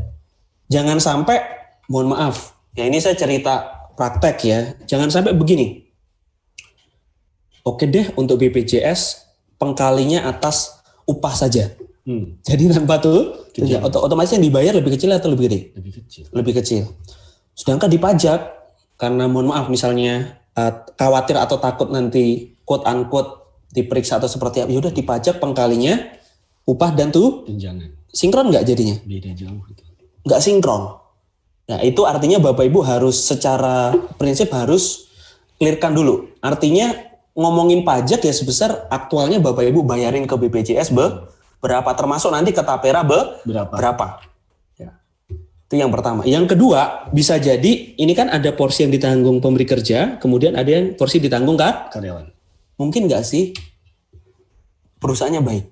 Jangan sampai, mohon maaf, ya ini saya cerita praktek ya. Jangan sampai begini. Oke deh, untuk BPJS pengkalinya atas upah saja. Jadi tanpa tuh, otomatis yang dibayar lebih kecil atau lebih gede? Lebih kecil. Sedangkan di pajak, karena mohon maaf misalnya khawatir atau takut nanti quote unquote diperiksa atau seperti apa, yaudah dipajak pengkalinya upah dan tunjangan. Sinkron nggak jadinya? Beda jauh. Nggak sinkron. Nah itu artinya Bapak Ibu harus secara prinsip harus clearkan dulu. Artinya ngomongin pajak ya sebesar aktualnya Bapak Ibu bayarin ke BPJS berapa, termasuk nanti ke Tapera berapa. Ya. Itu yang pertama. Yang kedua, bisa jadi ini kan ada porsi yang ditanggung pemberi kerja, kemudian ada yang porsi ditanggung karyawan. Mungkin nggak sih perusahaannya baik?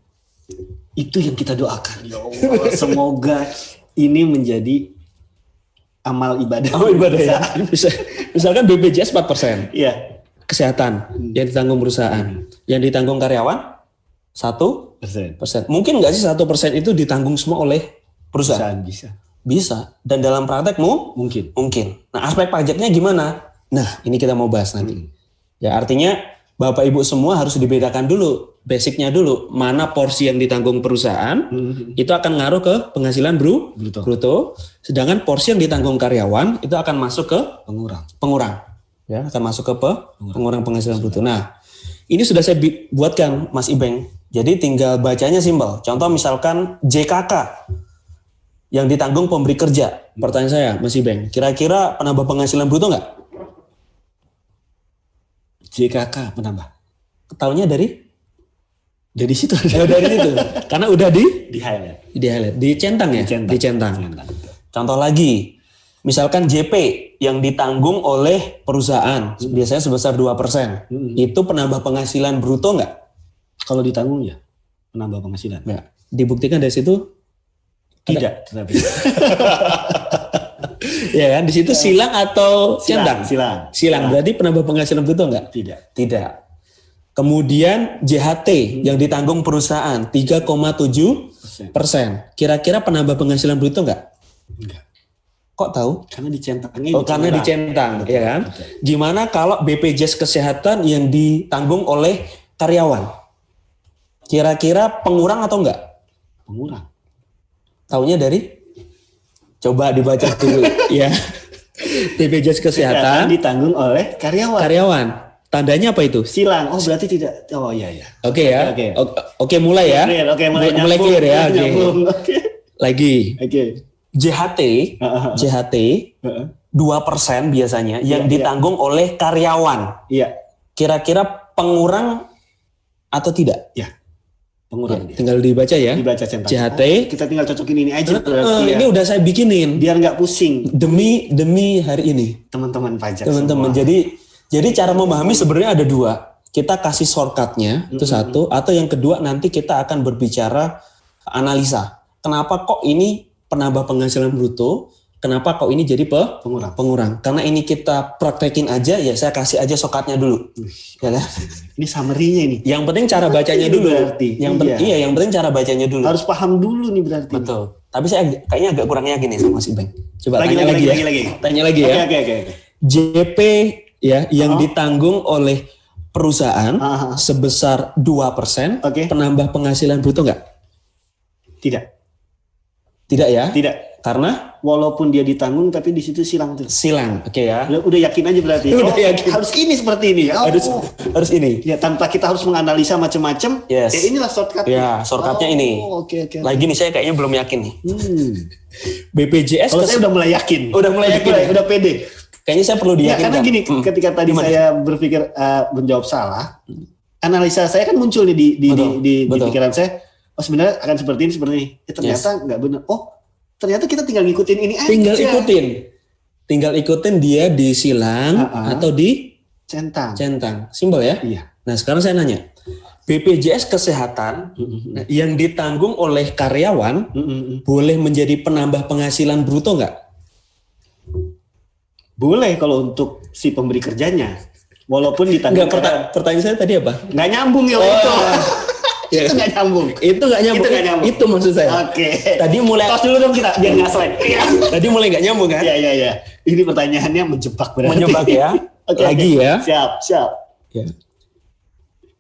Itu yang kita doakan. Ya Allah, semoga ini menjadi amal ibadah. Amal ibadah ya. Misalkan BPJS 4%. Iya. Kesehatan yang ditanggung perusahaan, yang ditanggung karyawan 1%. Mungkin nggak sih 1% itu ditanggung semua oleh perusahaan? Bisa. Dan dalam praktekmu mungkin. Nah, aspek pajaknya gimana? Nah, ini kita mau bahas nanti. Ya, artinya Bapak Ibu semua harus dibedakan dulu, basicnya dulu. Mana porsi yang ditanggung perusahaan, itu akan ngaruh ke penghasilan bruto. Sedangkan porsi yang ditanggung karyawan, itu akan masuk ke pengurang. Ya, akan masuk ke pengurang penghasilan bruto. Nah, ini sudah saya buatkan, Mas Ibeng. Jadi tinggal bacanya simpel. Contoh misalkan JKK yang ditanggung pemberi kerja. Pertanyaan saya, Mas Ibeng, kira-kira penambah penghasilan bruto nggak? JKK penambah. Tahunya dari situ. Dari situ. Karena udah di highlight. Dicentang ya? Dicentang. Contoh lagi, misalkan JP yang ditanggung oleh perusahaan, biasanya sebesar 2%. Itu penambah penghasilan bruto nggak? Kalau ditanggung ya, penambah penghasilan. Ya. Dibuktikan dari situ? Tidak. Ya kan, di situ silang atau centang? Silang. Berarti penambah penghasilan bruto enggak? Tidak. Kemudian JHT yang ditanggung perusahaan 3,7%. Kira-kira penambah penghasilan bruto enggak? Kok tahu? Karena dicentang. Karena dicentang, ya kan? Betul. Gimana kalau BPJS Kesehatan yang ditanggung oleh karyawan? Kira-kira pengurang atau enggak? Pengurang. Taunya dari? Coba dibaca dulu ya. BPJS Kesehatan ditanggung oleh karyawan. Tandanya apa itu? Silang. Oh, berarti tidak. Oh iya ya. Oke, mulai ya. Mulai clear ya. Oke. Lagi. Oke. JHT 2% biasanya yang ditanggung oleh karyawan. Iya. Kira-kira pengurang atau tidak? Ya. Pengurang. Tinggal dibaca ya. Dibaca centang. JHT. Kita tinggal cocokin ini aja. Ini udah saya bikinin. Biar nggak pusing. Demi hari ini. Teman-teman pajak. Teman-teman. Jadi cara memahami sebenarnya ada dua. Kita kasih shortcutnya itu satu. Atau yang kedua nanti kita akan berbicara analisa. Kenapa kok ini penambah penghasilan bruto? Kenapa kok ini jadi pengurang? Karena ini kita praktekin aja, ya saya kasih aja shortcutnya dulu. Ya kan? Ini summary-nya ini. Yang penting cara bacanya dulu. Berarti. Yang penting cara bacanya dulu. Harus paham dulu nih berarti. Betul. Tapi saya kayaknya agak kurang yakin nih sama Mas Ibeng. Coba lagi. Tanya lagi ya. Oke. JP ya yang ditanggung oleh perusahaan sebesar 2%, penambah penghasilan bruto nggak? Tidak ya? Tidak. Karena walaupun dia ditanggung tapi di situ silang tuh. Silang, oke ya. Udah yakin aja berarti. Yakin. Harus ini seperti ini. Harus ini. Ya tanpa kita harus menganalisa macam-macam. Yes. Ya inilah shortcut. Ya, shortcutnya ini. Oke. Lagi nih saya kayaknya belum yakin nih. BPJS kalau saya udah mulai yakin. Udah pede. Kayaknya saya perlu diyakinkan. Karena gini, ketika tadi saya berpikir menjawab salah, analisa saya kan muncul nih di pikiran saya. oh sebenarnya akan seperti ini. Ternyata nggak benar. Oh, ternyata kita tinggal ngikutin ini aja. Tinggal ikutin dia di silang atau di centang. Simpel ya? Iya. Nah, sekarang saya nanya. BPJS Kesehatan yang ditanggung oleh karyawan boleh menjadi penambah penghasilan bruto nggak? Boleh kalau untuk si pemberi kerjanya. Walaupun ditanggung. Pertanyaan saya tadi apa? Nggak nyambung ya itu. Itu nggak nyambung. Itu maksud saya. Oke. Tadi mulai. Tos dulu dong kita biar nggak slack. Tadi mulai nggak nyambung kan? Iya. Ini pertanyaannya menjebak berarti. Menjebak ya. Lagi ya. Siap. Ya.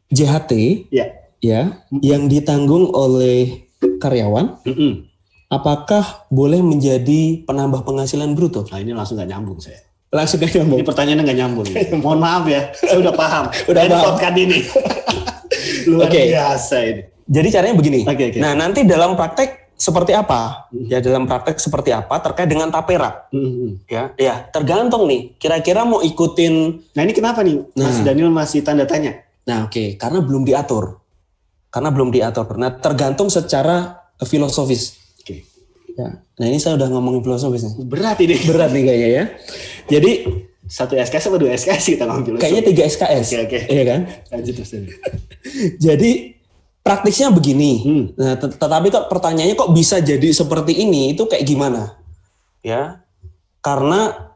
JHT. Ya. Yang ditanggung oleh karyawan. Apakah boleh menjadi penambah penghasilan bruto? Nah ini langsung nggak nyambung saya. Langsung nggak nyambung. Ini pertanyaannya nggak nyambung. Mohon maaf ya. Saya udah paham. Podcast ini. Luar biasa ini. Jadi caranya begini. Okay. Nah nanti dalam praktek seperti apa? Ya dalam praktek seperti apa terkait dengan tapera? Ya tergantung nih. Kira-kira mau ikutin. Nah ini kenapa nih Mas Daniel masih tanda tanya? Nah karena belum diatur. Nah tergantung secara filosofis. Oke. Ya. Nah ini saya udah ngomongin filosofis nih. Berat nih kayaknya ya. Jadi 1 SKS apa 2 SKS kita ngomong filosofi? Kayaknya 3 SKS. Oke. Iya kan? Lanjut terus. Jadi praktisnya begini. Nah, tetapi kok pertanyaannya kok bisa jadi seperti ini? Itu kayak gimana? Ya. Karena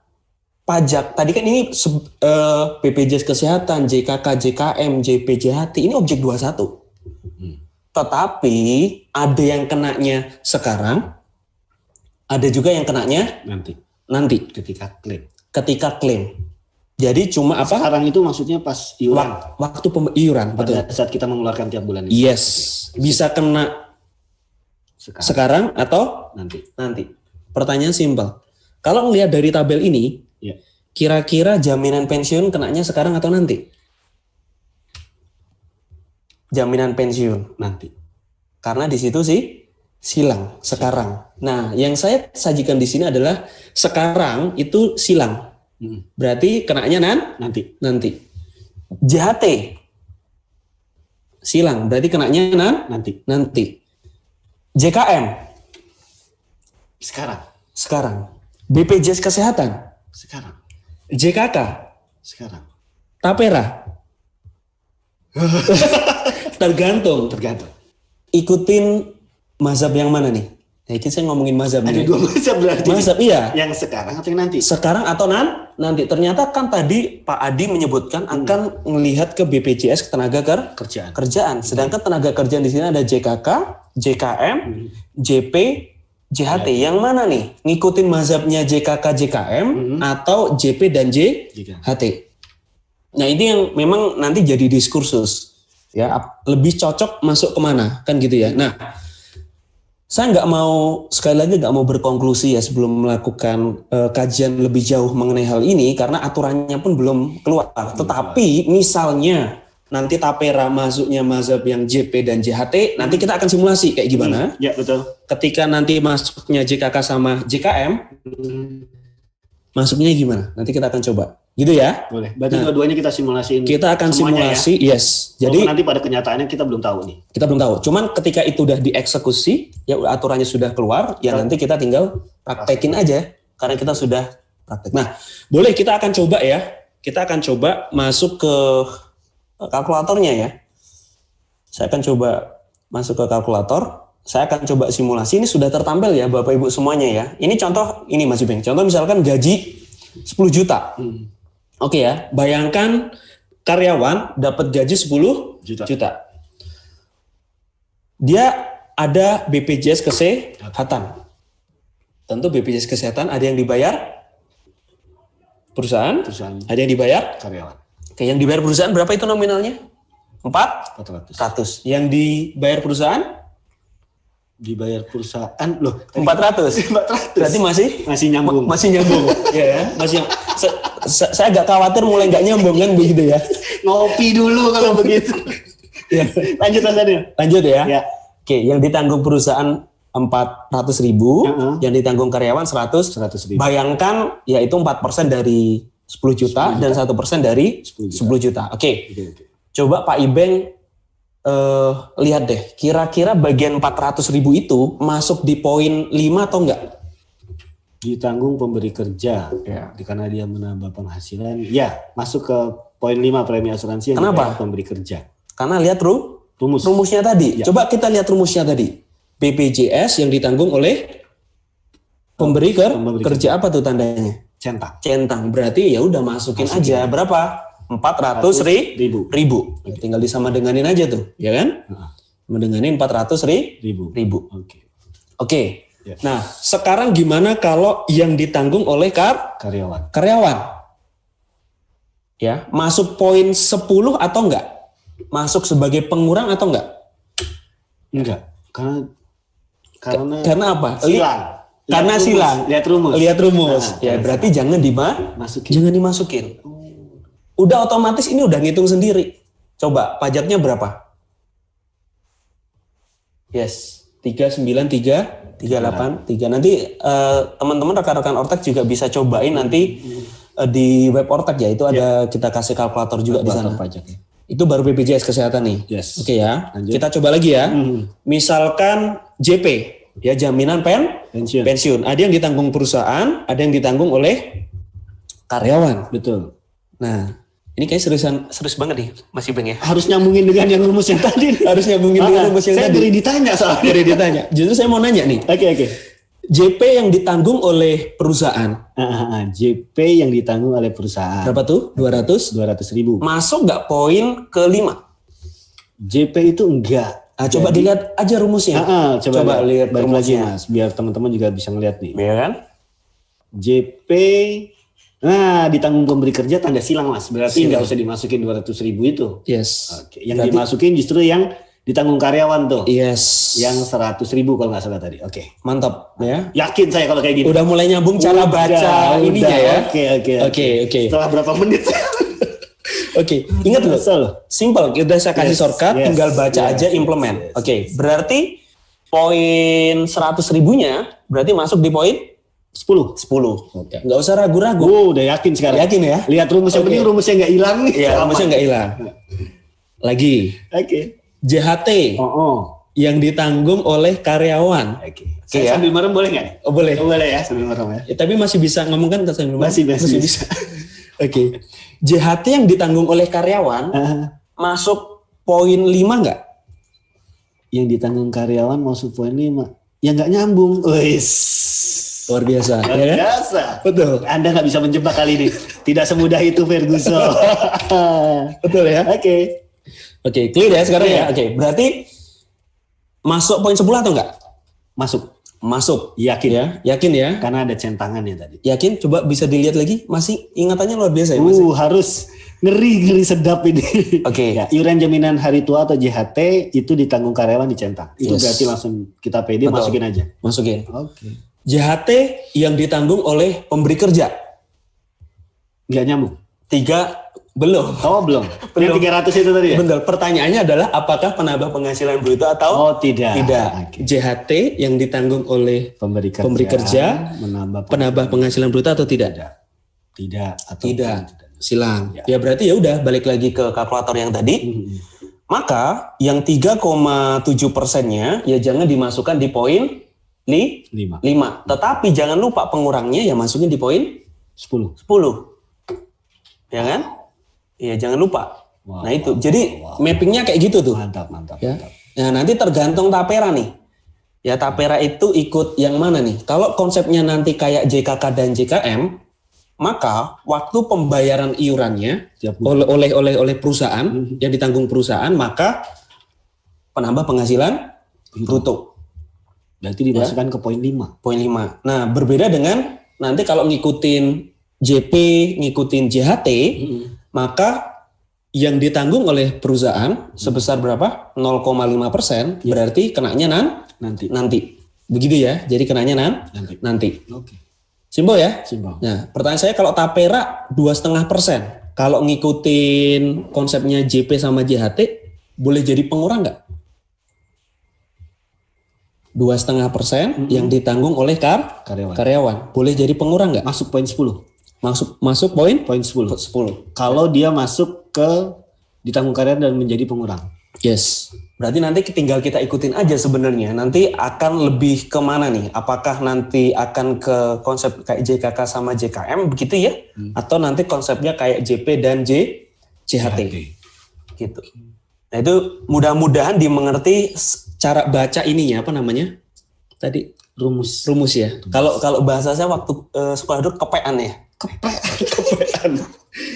pajak tadi kan ini BPJS Kesehatan, JKK, JKM, JPJHT ini objek 21. Tetapi ada yang kenanya sekarang, ada juga yang kenanya nanti ketika klaim. Jadi cuma apa? Sekarang itu maksudnya pas iuran. Waktu iuran, betul. Pada saat kita mengeluarkan tiap bulan itu. Yes, bisa kena sekarang atau nanti. Pertanyaan simpel. Kalau ngelihat dari tabel ini, kira-kira jaminan pensiun kenanya sekarang atau nanti? Jaminan pensiun nanti. Karena di situ sih silang sekarang. Nah, yang saya sajikan di sini adalah sekarang itu silang. Berarti kenanya nanti. JHT silang, berarti kenanya nanti. JKM sekarang. BPJS Kesehatan sekarang. JKK sekarang. Tapera tergantung. Ikutin mazhab yang mana nih? Nah, ini saya ngomongin mazhab. Ada 2 mazhab berarti. Mazhab iya. Yang sekarang atau yang nanti? Sekarang atau nanti. Ternyata kan tadi Pak Adi menyebutkan akan melihat ke BPJS tenaga kerjaan. Sedangkan tenaga kerjaan di sini ada JKK, JKM, JP, JHT. Yang mana nih? Ngikutin mazhabnya JKK, JKM atau JP dan JHT. Nah, ini yang memang nanti jadi diskursus. Ya, lebih cocok masuk kemana kan gitu ya. Nah, saya sekali lagi nggak mau berkonklusi ya sebelum melakukan kajian lebih jauh mengenai hal ini karena aturannya pun belum keluar. Tetapi misalnya nanti tapera masuknya mazhab yang JP dan JHT, nanti kita akan simulasi kayak gimana. Ya betul. Ketika nanti masuknya JKK sama JKM, masuknya gimana? Nanti kita akan coba. Gitu ya? Boleh. Berarti dua-duanya kita simulasiin. Kita akan simulasi, ya? Yes. Jadi nanti pada kenyataannya kita belum tahu nih. Kita belum tahu. Cuman ketika itu udah dieksekusi, ya aturannya sudah keluar, ya nanti kita tinggal praktekin aja karena kita sudah praktek. Nah, boleh kita akan coba ya. Kita akan coba masuk ke kalkulatornya ya. Saya akan coba masuk ke kalkulator. Saya akan coba simulasi. Ini sudah tertampil ya Bapak Ibu semuanya ya. Ini contoh ini Mas Ibeng. Contoh misalkan gaji 10 juta. Oke ya, bayangkan karyawan dapat gaji 10 juta. Dia ada BPJS Kesehatan. Tentu BPJS Kesehatan ada yang dibayar perusahaan, ada yang dibayar karyawan. Oke, yang dibayar perusahaan berapa itu nominalnya? 400. Yang dibayar perusahaan? Dibayar perusahaan loh 400. Berarti masih nyambung. Masih nyambung. Ya, masih saya agak khawatir mulai nggak nyambung kan begitu ya. Ngopi dulu kalau begitu. Ya. Lanjut ya. Ya. Oke, yang ditanggung perusahaan 400.000, yang ditanggung karyawan 100.000. Bayangkan yaitu 4% dari 10 juta dan 1% dari 10 juta. Oke. Coba Pak Ibeng lihat deh, kira-kira bagian 400.000 itu masuk di poin 5 atau enggak? Ditanggung pemberi kerja, karena dia menambah penghasilan, ya masuk ke poin 5 premi asuransi yang dibayar pemberi kerja. Karena lihat rumusnya tadi. Coba kita lihat rumusnya tadi. BPJS yang ditanggung oleh pemberi kerja apa tuh tandanya? Centang. Berarti ya udah masukin aja berapa? 400.000. Tinggal disama denganin aja tuh, ya kan? Mendenganin 400.000. Oke. Ya. Nah, sekarang gimana kalau yang ditanggung oleh karyawan? Ya, masuk poin 10 atau enggak? Masuk sebagai pengurang atau enggak? Enggak. Karena apa? Silang. Lihat rumus. Ya, berarti jangan dimasukin. Udah otomatis ini udah ngitung sendiri. Coba pajaknya berapa? Yes, 393 38 3. Nanti teman-teman rekan-rekan Ortek juga bisa cobain nanti di web Ortek ya, itu ada kita kasih kalkulator juga di sana. Pajak, ya. Itu baru BPJS kesehatan nih. Yes. Oke ya. Lanjut. Kita coba lagi ya. Misalkan JP ya, jaminan pensiun. Ada yang ditanggung perusahaan, ada yang ditanggung oleh karyawan. Betul. Nah, ini kayak serius banget nih, Mas Ibeng ya. Harus nyambungin dengan yang rumus yang tadi. Saya dari ditanya soalnya. Justru saya mau nanya nih. Oke. JP yang ditanggung oleh perusahaan. JP yang ditanggung oleh perusahaan. Berapa tuh? 200.000. Masuk nggak poin ke-5? JP itu enggak. Coba dilihat aja rumusnya. Coba lihat rumusnya, Mas, biar teman-teman juga bisa ngeliat nih. Ya kan? JP ditanggung pemberi kerja tanda silang, Mas. Berarti nggak usah dimasukin 200.000 itu. Yes. Oke. Yang dimasukin justru yang ditanggung karyawan tuh. Yes. Yang 100.000 kalau nggak salah tadi. Oke. Mantap ya. Yakin saya kalau kayak gini. Udah mulai nyambung cara baca ininya ya. Oke. Setelah berapa menit? Oke. Ingat loh. Simple. Udah saya kasih shortcut, tinggal baca aja implement. Oke. Berarti poin 100.000-nya berarti masuk di poin 10. Oke. Nggak usah ragu-ragu. Udah yakin sekarang. Yakin ya? Lihat rumus yang penting rumusnya nggak hilang nih. Iya, rumusnya nggak hilang. Lagi. Oke. JHT yang ditanggung oleh karyawan. Saya sambil merem boleh nggak? Boleh. Boleh ya sambil merem ya. Tapi masih bisa ngomong kan sambil merem? Masih bisa. Oke. JHT yang ditanggung oleh karyawan masuk poin 5 nggak? Yang ditanggung karyawan masuk poin 5. Ya nggak nyambung. Luar biasa. Luar biasa. Betul. Anda nggak bisa menjebak kali ini. Tidak semudah itu, Ferguson. Betul ya? Oke, clear ya sekarang ya? Oke, berarti masuk poin 10 atau enggak? Masuk. Yakin ya? Yakin ya? Karena ada centangannya tadi. Yakin? Coba bisa dilihat lagi? Masih ingatannya luar biasa ya? Harus ngeri sedap ini. Oke. Ya, iuran jaminan hari tua atau JHT itu ditanggung karyawan dicentang. Itu berarti langsung kita pede. Betul. Masukin aja. Oke. JHT yang ditanggung oleh pemberi kerja. Nggak nyambung. 3 belum. Belum. Yang 300 itu tadi ya? Betul. Pertanyaannya adalah apakah penambah penghasilan bruto atau tidak. Okay. JHT yang ditanggung oleh pemberi kerja penambah penghasilan bruto atau tidak? Tidak. Silang. Ya berarti ya udah balik lagi ke kalkulator yang tadi. Maka yang 3,7%-nya ya jangan dimasukkan di poin 5. Tetapi jangan lupa pengurangnya ya masukin di poin 10. Ya kan? Ya jangan lupa. Nah itu. Jadi mappingnya kayak gitu tuh. Mantap. Ya. Nah nanti tergantung tapera nih. Ya tapera itu ikut yang mana nih? Kalau konsepnya nanti kayak JKK dan JKM, maka waktu pembayaran iurannya oleh perusahaan yang ditanggung perusahaan, maka penambah penghasilan bruto. Berarti dimasukkan ke poin 5. Nah berbeda dengan nanti kalau ngikutin JP, ngikutin JHT, maka yang ditanggung oleh perusahaan sebesar berapa? 0,5%, berarti kenanya nanti. Begitu ya, jadi kenanya nanti. Oke. Simpel ya? Simpel. Nah, pertanyaan saya kalau tapera 2,5%, kalau ngikutin konsepnya JP sama JHT, boleh jadi pengurang nggak? 2,5% yang ditanggung oleh karyawan. Boleh jadi pengurang nggak? Masuk poin 10. Masuk poin 10. Kalau dia masuk ke ditanggung karyawan dan menjadi pengurang. Yes. Berarti nanti tinggal kita ikutin aja sebenarnya. Nanti akan lebih kemana nih? Apakah nanti akan ke konsep kayak JKK sama JKM begitu ya? Atau nanti konsepnya kayak JP dan JHT. Gitu. Nah itu mudah-mudahan dimengerti cara baca ininya apa namanya? Tadi rumus ya. Kalau bahasa saya waktu sekolah dulu kepean ya. Kepean.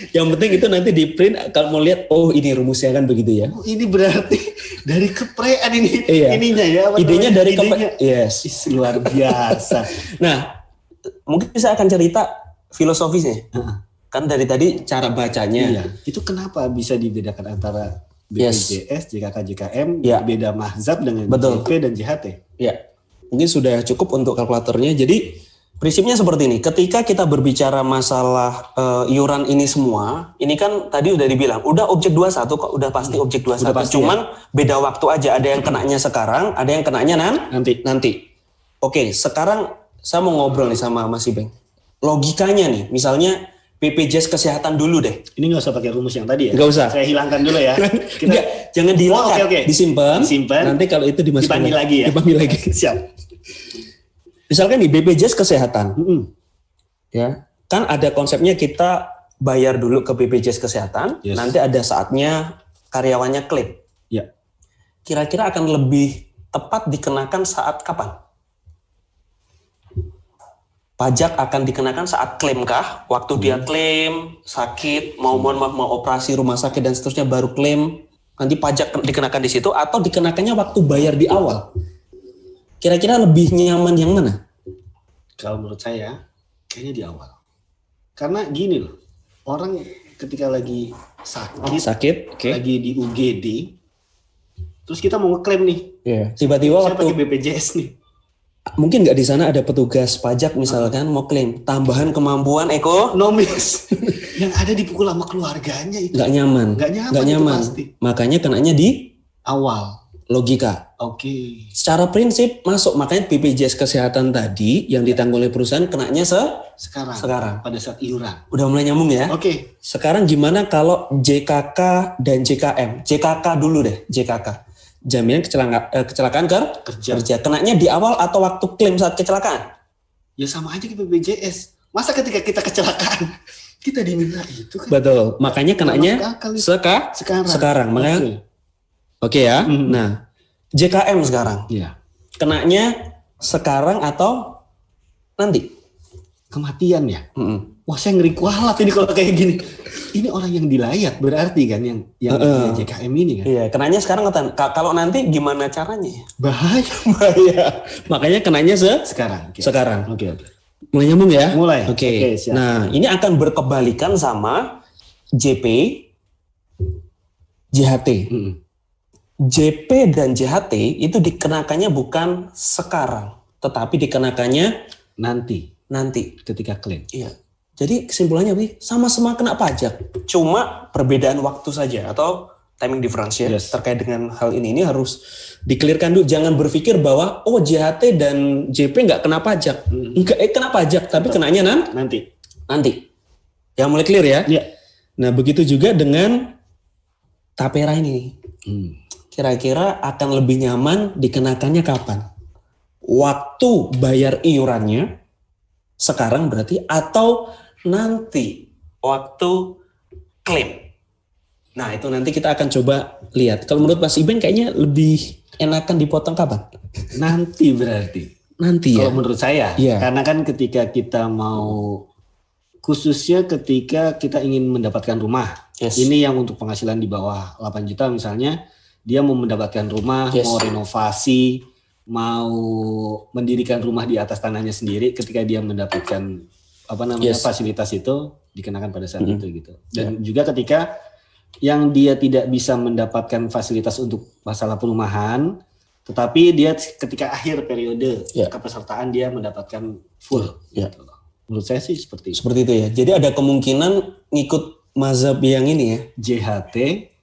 Yang penting itu nanti di print kalau mau lihat oh ini rumusnya kan begitu ya. Oh, ini berarti dari keprean ini ininya ya. Idenya dari kepean. Yes. Luar biasa. Nah, mungkin saya akan cerita filosofisnya. Kan dari tadi cara bacanya. Iya. Itu kenapa bisa dibedakan antara BPJS, JKK, JKM, beda mazhab dengan JP dan JHT? Ya. Mungkin sudah cukup untuk kalkulatornya. Jadi prinsipnya seperti ini, ketika kita berbicara masalah iuran ini semua, ini kan tadi udah dibilang, udah objek 21 kok, udah pasti objek 21. Cuman beda waktu aja, ada yang kenanya sekarang, ada yang kenanya nanti. Oke, sekarang saya mau ngobrol nih sama Mas Ibeng. Logikanya nih, misalnya BPJS Kesehatan dulu deh. Ini nggak usah pakai rumus yang tadi ya? Nggak usah. Saya hilangkan dulu ya. Enggak, jangan dihilangkan, disimpan. Nanti kalau itu dipanggil lagi ya? Dipanggil lagi. Siap. Misalkan di BPJS Kesehatan, ya kan ada konsepnya kita bayar dulu ke BPJS Kesehatan, nanti ada saatnya karyawannya klaim. Ya. Kira-kira akan lebih tepat dikenakan saat kapan? Pajak akan dikenakan saat klaim kah? Waktu dia klaim, sakit, mau operasi rumah sakit dan seterusnya baru klaim, nanti pajak dikenakan di situ atau dikenakannya waktu bayar di awal? Kira-kira lebih nyaman yang mana? Kalau menurut saya, kayaknya di awal. Karena gini loh, orang ketika lagi sakit, lagi di UGD, terus kita mau ngeklaim nih. Tiba-tiba saya pakai BPJS nih. Mungkin nggak di sana ada petugas pajak misalkan mau klaim tambahan kemampuan ekonomis yang ada dipukul sama keluarganya itu. Nggak nyaman. Pasti. Makanya kenanya di awal. Logika. Oke. Secara prinsip masuk, makanya BPJS Kesehatan tadi yang ditanggung oleh perusahaan kenanya sekarang. Pada saat iuran. Udah mulai nyambung ya? Oke. Sekarang gimana kalau JKK dan JKM? JKK dulu deh, JKK. Jaminan kecelakaan kerja. Kenanya di awal atau waktu klaim saat kecelakaan? Ya sama aja ke BPJS. Masa ketika kita kecelakaan kita diminta itu kan? Betul. Makanya kenanya sekarang. Makanya Oke ya. Nah, JKM sekarang. Iya. Kenanya sekarang atau nanti? Kematian ya. Wah, saya ngeri kualat ini kalau kayak gini. Ini orang yang dilayat berarti kan yang JKM ini kan. Iya, kenanya sekarang kalau nanti gimana caranya? Bahaya. Makanya kenanya sekarang. Sekarang. Oke. Mulai nyambung ya? Mulai. Oke. Nah, ini akan berkebalikan sama JP, JHT. JP dan JHT itu dikenakannya bukan sekarang, tetapi dikenakannya nanti ketika klaim. Iya. Jadi kesimpulannya sama-sama kena pajak, cuma perbedaan waktu saja atau timing difference ya. Terkait dengan hal ini harus dikelirkan dulu. Jangan berpikir bahwa JHT dan JP nggak kena pajak, kena pajak, tapi kenanya nanti. Ya mulai clear ya. Iya. Nah begitu juga dengan tapera ini. Kira-kira akan lebih nyaman dikenakannya kapan? Waktu bayar iurannya sekarang berarti atau nanti waktu klaim. Nah itu nanti kita akan coba lihat. Kalau menurut Mas Ibeng kayaknya lebih enakan dipotong kapan? Nanti berarti. Nanti ya? Kalau menurut saya. Karena kan ketika kita mau, khususnya ketika kita ingin mendapatkan rumah. Ini yang untuk penghasilan di bawah 8 juta misalnya. Dia mau mendapatkan rumah, mau renovasi, mau mendirikan rumah di atas tanahnya sendiri. Ketika dia mendapatkan fasilitas itu dikenakan pada saat itu gitu. Dan juga ketika yang dia tidak bisa mendapatkan fasilitas untuk masalah perumahan, tetapi dia ketika akhir periode kepesertaan dia mendapatkan full. Gitu. Menurut saya sih seperti itu. Seperti itu ya. Jadi ada kemungkinan ngikut mazhab yang ini ya. JHT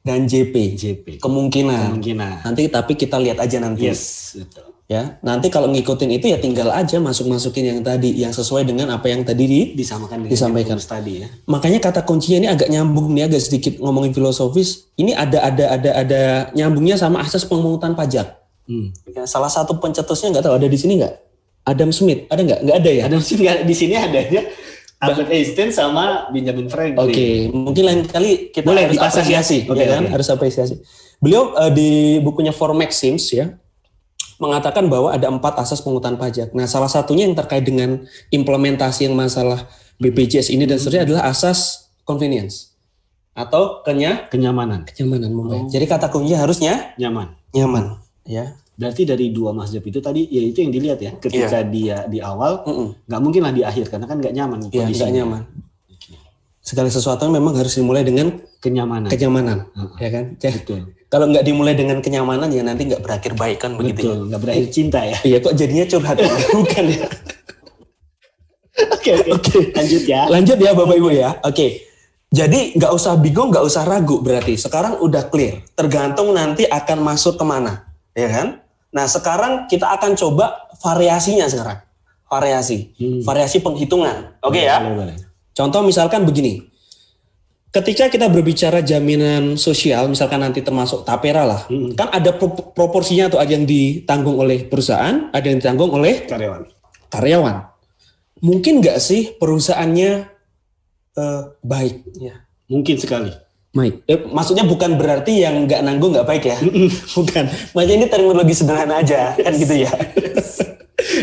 dan JP. Kemungkinan. Nanti tapi kita lihat aja nanti. Betul. Ya, nanti kalau ngikutin itu ya tinggal aja masukin yang tadi, yang sesuai dengan apa yang tadi disampaikan tadi ya. Makanya kata kuncinya ini agak nyambung nih, agak sedikit ngomongin filosofis. Ini ada nyambungnya sama asas pemungutan pajak. Ya, salah satu pencetusnya nggak tahu ada di sini nggak? Adam Smith ada nggak? Nggak ada ya? Adam Smith di sini adanya Albert Einstein sama Benjamin Franklin. Oke, mungkin lain kali kita boleh harus apresiasi, kan? Harus apresiasi. Beliau di bukunya Four Maxims ya mengatakan bahwa ada 4 asas pemungutan pajak. Nah, salah satunya yang terkait dengan implementasi yang masalah BPJS ini dan seterusnya adalah asas convenience atau kenyamanan membayar. Jadi kata kuncinya harusnya nyaman, ya. Berarti dari 2 mazhab itu tadi, ya itu yang dilihat ya. Ketika dia di awal, nggak mungkin lah di akhir karena kan nggak nyaman. Iya, nggak nyaman. Segala sesuatu memang harus dimulai dengan kenyamanan, ya kan? Betul. Kalau nggak dimulai dengan kenyamanan ya nanti nggak berakhir baik kan begitu. Betul, nggak berakhir cinta ya. Iya, kok jadinya curhat bukan ya? Oke. Lanjut ya Bapak Ibu ya. Oke. Jadi nggak usah bingung, nggak usah ragu berarti. Sekarang udah clear. Tergantung nanti akan masuk kemana, ya kan? Nah sekarang kita akan coba variasinya sekarang. Variasi penghitungan. Oke ya. Boleh. Contoh misalkan begini. Ketika kita berbicara jaminan sosial, misalkan nanti termasuk tapera lah, kan ada proporsinya tuh, ada yang ditanggung oleh perusahaan, ada yang ditanggung oleh karyawan. Mungkin nggak sih perusahaannya baik? Ya. Mungkin sekali. Baik. Maksudnya bukan berarti yang nggak nanggung nggak baik ya? Bukan. Maksudnya ini terminologi sederhana aja, kan gitu ya.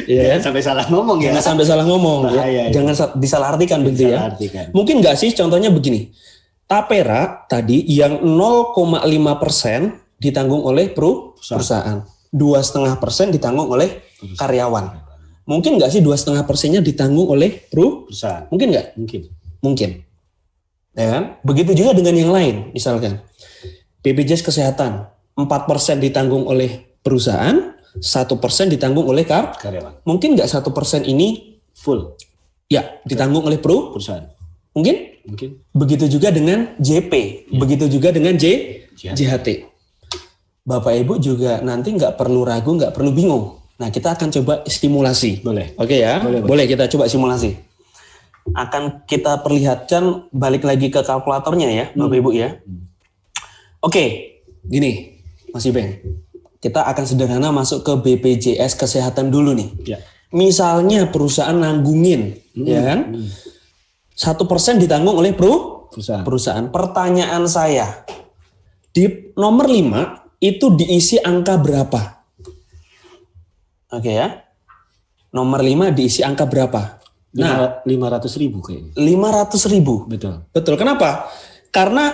Jangan sampai salah ngomong ya. Jangan sampai salah ngomong. Bahaya, ya. Jangan disalahartikan begitu ya. Mungkin nggak sih contohnya begini. Tapera tadi yang 0,5% ditanggung oleh perusahaan. 2,5% ditanggung oleh karyawan. Mungkin nggak sih 2,5%-nya ditanggung oleh perusahaan? Mungkin nggak? Mungkin. Ya kan? Begitu juga dengan yang lain. Misalkan BPJS Kesehatan 4% ditanggung oleh perusahaan, 1% ditanggung oleh karyawan. Mungkin nggak 1% ini full? Ya, ditanggung oleh perusahaan. Mungkin? Begitu juga dengan JP, begitu juga dengan JHT. Bapak Ibu juga nanti nggak perlu ragu, nggak perlu bingung. Nah, kita akan coba simulasi. Boleh. Oke ya? Boleh kita coba simulasi. Akan kita perlihatkan, balik lagi ke kalkulatornya ya, Bapak Ibu ya. Oke, gini, Mas Ibeng. Kita akan sederhana masuk ke BPJS Kesehatan dulu nih. Ya. Misalnya perusahaan nanggungin, ya kan? 1% ditanggung oleh perusahaan. Pertanyaan saya, di nomor 5 itu diisi angka berapa? Oke ya. Nomor 5 diisi angka berapa? Nah, 500.000 kayaknya. 500.000. Betul. Kenapa? Karena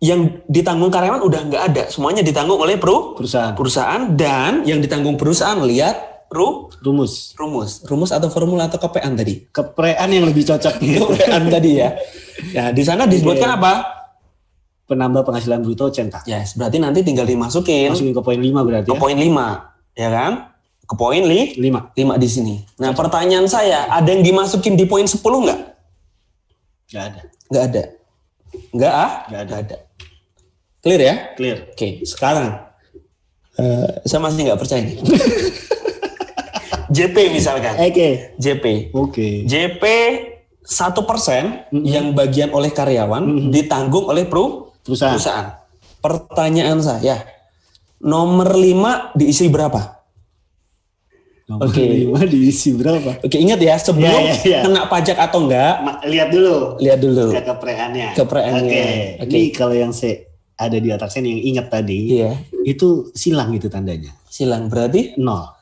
yang ditanggung karyawan udah nggak ada. Semuanya ditanggung oleh perusahaan. Dan yang ditanggung perusahaan, lihat rumus atau formula atau kepean tadi? Kepean yang lebih cocok. Kepean tadi ya. Ya, di sana disebutkan apa? Penambah penghasilan bruto centak. Yes, berarti nanti tinggal masukin ke poin 5 berarti. Ke poin 5, ya kan? Ke poin 5 di sini. Nah, pertanyaan saya, ada yang dimasukin di poin 10 nggak? Nggak ada. Nggak ada. Clear ya? Clear. Oke, sekarang saya masih nggak percaya nih. JP misalkan. JP. JP 1% yang bagian oleh karyawan ditanggung oleh perusahaan. Pertanyaan saya, nomor 5 diisi berapa? Nomor 5 diisi berapa? Oke, ingat ya, sebelum kena pajak atau enggak, lihat dulu. Kepreannya. Oke. Ini kalau yang saya ada di otak saya yang ingat tadi, itu silang itu tandanya. Silang berarti 0.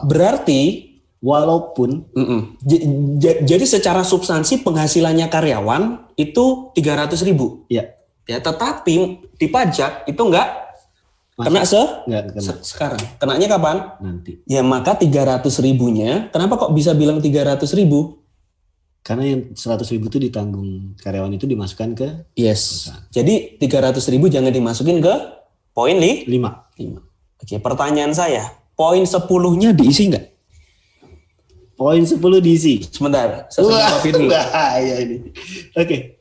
Berarti walaupun jadi secara substansi penghasilannya karyawan itu 300.000. Ya. Tetapi di pajak itu enggak kena sekarang. Kenanya kapan? Nanti. Ya maka 300.000-nya, kenapa kok bisa bilang 300.000? Karena yang 100.000 itu ditanggung karyawan itu dimasukkan ke perusahaan. Jadi 300.000 jangan dimasukin ke poin 5. Oke, pertanyaan saya, poin 10-nya diisi nggak? Poin 10 diisi. Sebentar, saya kopi dulu. Bahaya ini. Oke.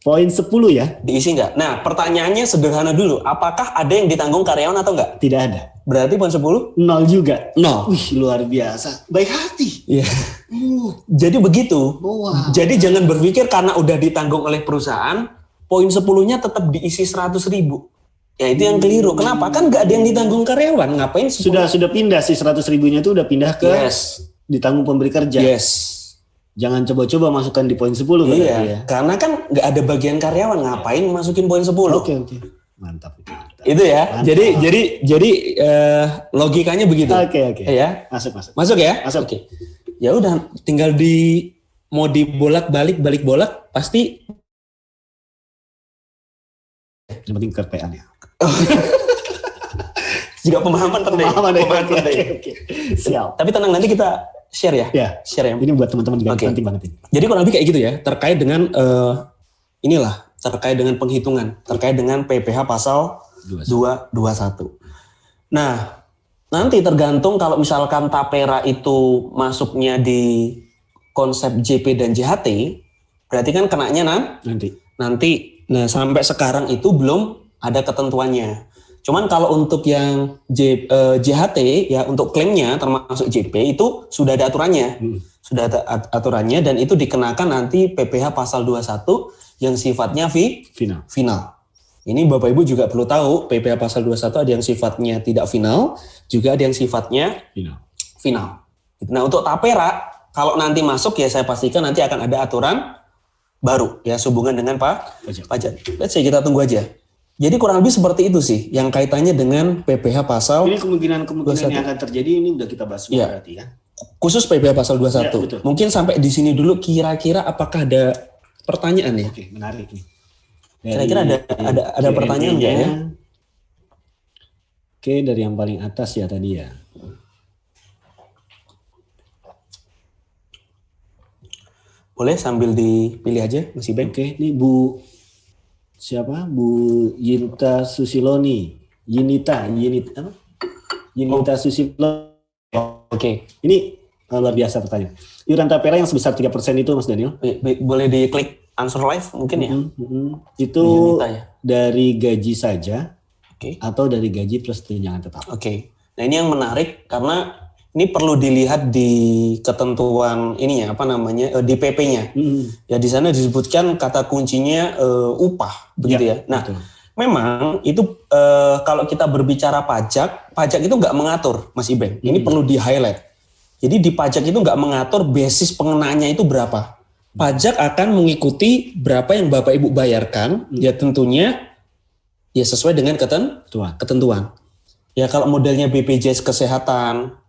Poin 10 ya? Diisi nggak? Nah, pertanyaannya sederhana dulu. Apakah ada yang ditanggung karyawan atau nggak? Tidak ada. Berarti poin 10? 0 juga. 0. Wih, luar biasa. Baik hati. Iya. Jadi begitu. Wow. Jadi jangan berpikir karena udah ditanggung oleh perusahaan, poin 10-nya tetap diisi 100.000. Ya itu yang keliru. Kenapa? Kan nggak ada yang ditanggung karyawan. Ngapain 10? Sudah pindah sih 100.000-nya itu udah pindah ke ditanggung pemberi kerja. Yes. Jangan coba-coba masukkan di poin 10. Iya. Ya. Karena kan nggak ada bagian karyawan. Ngapain masukin poin 10? Oke. Mantap. Itu ya. Mantap. Jadi logikanya begitu. Oke. Ya. Masuk Ya. Masuk. Oke. Ya udah, tinggal mau dibolak-balik pasti. Yang penting kerpean ya. Juga pemahaman penting. Oke. Siap. Tapi tenang, nanti kita share ya. Ya. Share ya. Ini buat teman-teman juga penting banget ini. Jadi kurang lebih kayak gitu ya, terkait dengan terkait dengan penghitungan, terkait dengan PPh pasal 221. Nah, nanti tergantung kalau misalkan tapera itu masuknya di konsep JP dan JHT, berarti kan kenanya nanti. Nah, sampai sekarang itu belum ada ketentuannya. Cuman kalau untuk yang JHT ya, untuk klaimnya termasuk JP itu sudah ada aturannya. Sudah ada aturannya dan itu dikenakan nanti PPh pasal 21 yang sifatnya final. Ini Bapak Ibu juga perlu tahu, PPh pasal 21 ada yang sifatnya tidak final, juga ada yang sifatnya final. Nah, untuk tapera kalau nanti masuk ya saya pastikan nanti akan ada aturan baru ya sehubungan dengan pajak. Let's say kita tunggu aja. Jadi kurang lebih seperti itu sih yang kaitannya dengan PPh pasal. Ini kemungkinan yang akan terjadi ini udah kita bahas berarti ya. Khusus PPh pasal 21. Ya, mungkin sampai di sini dulu kira-kira apakah ada pertanyaan ya? Oke, menarik nih. Kira-kira ada pertanyaan nggak ya? Oke, dari yang paling atas ya tadi ya. Boleh sambil dipilih aja, Mas Ibeng. Oke, ini Bu Yinta Susiloni. Yinita Susiloni. Oke. Ini luar biasa pertanyaan. Iuran tapera yang sebesar 3% itu Mas Daniel? Boleh diklik answer live mungkin ya? Itu dari gaji saja atau dari gaji plus tunjangan tetap. Oke. Nah ini yang menarik karena ini perlu dilihat di ketentuan ininya di PP-nya. Ya di sana disebutkan kata kuncinya upah begitu ya. Nah, betul. Memang itu kalau kita berbicara pajak itu nggak mengatur Mas Ibeng. Ini perlu di-highlight. Jadi di pajak itu nggak mengatur basis pengenaannya itu berapa. Pajak akan mengikuti berapa yang Bapak Ibu bayarkan, ya tentunya ya sesuai dengan ketentuan. Ya kalau modelnya BPJS Kesehatan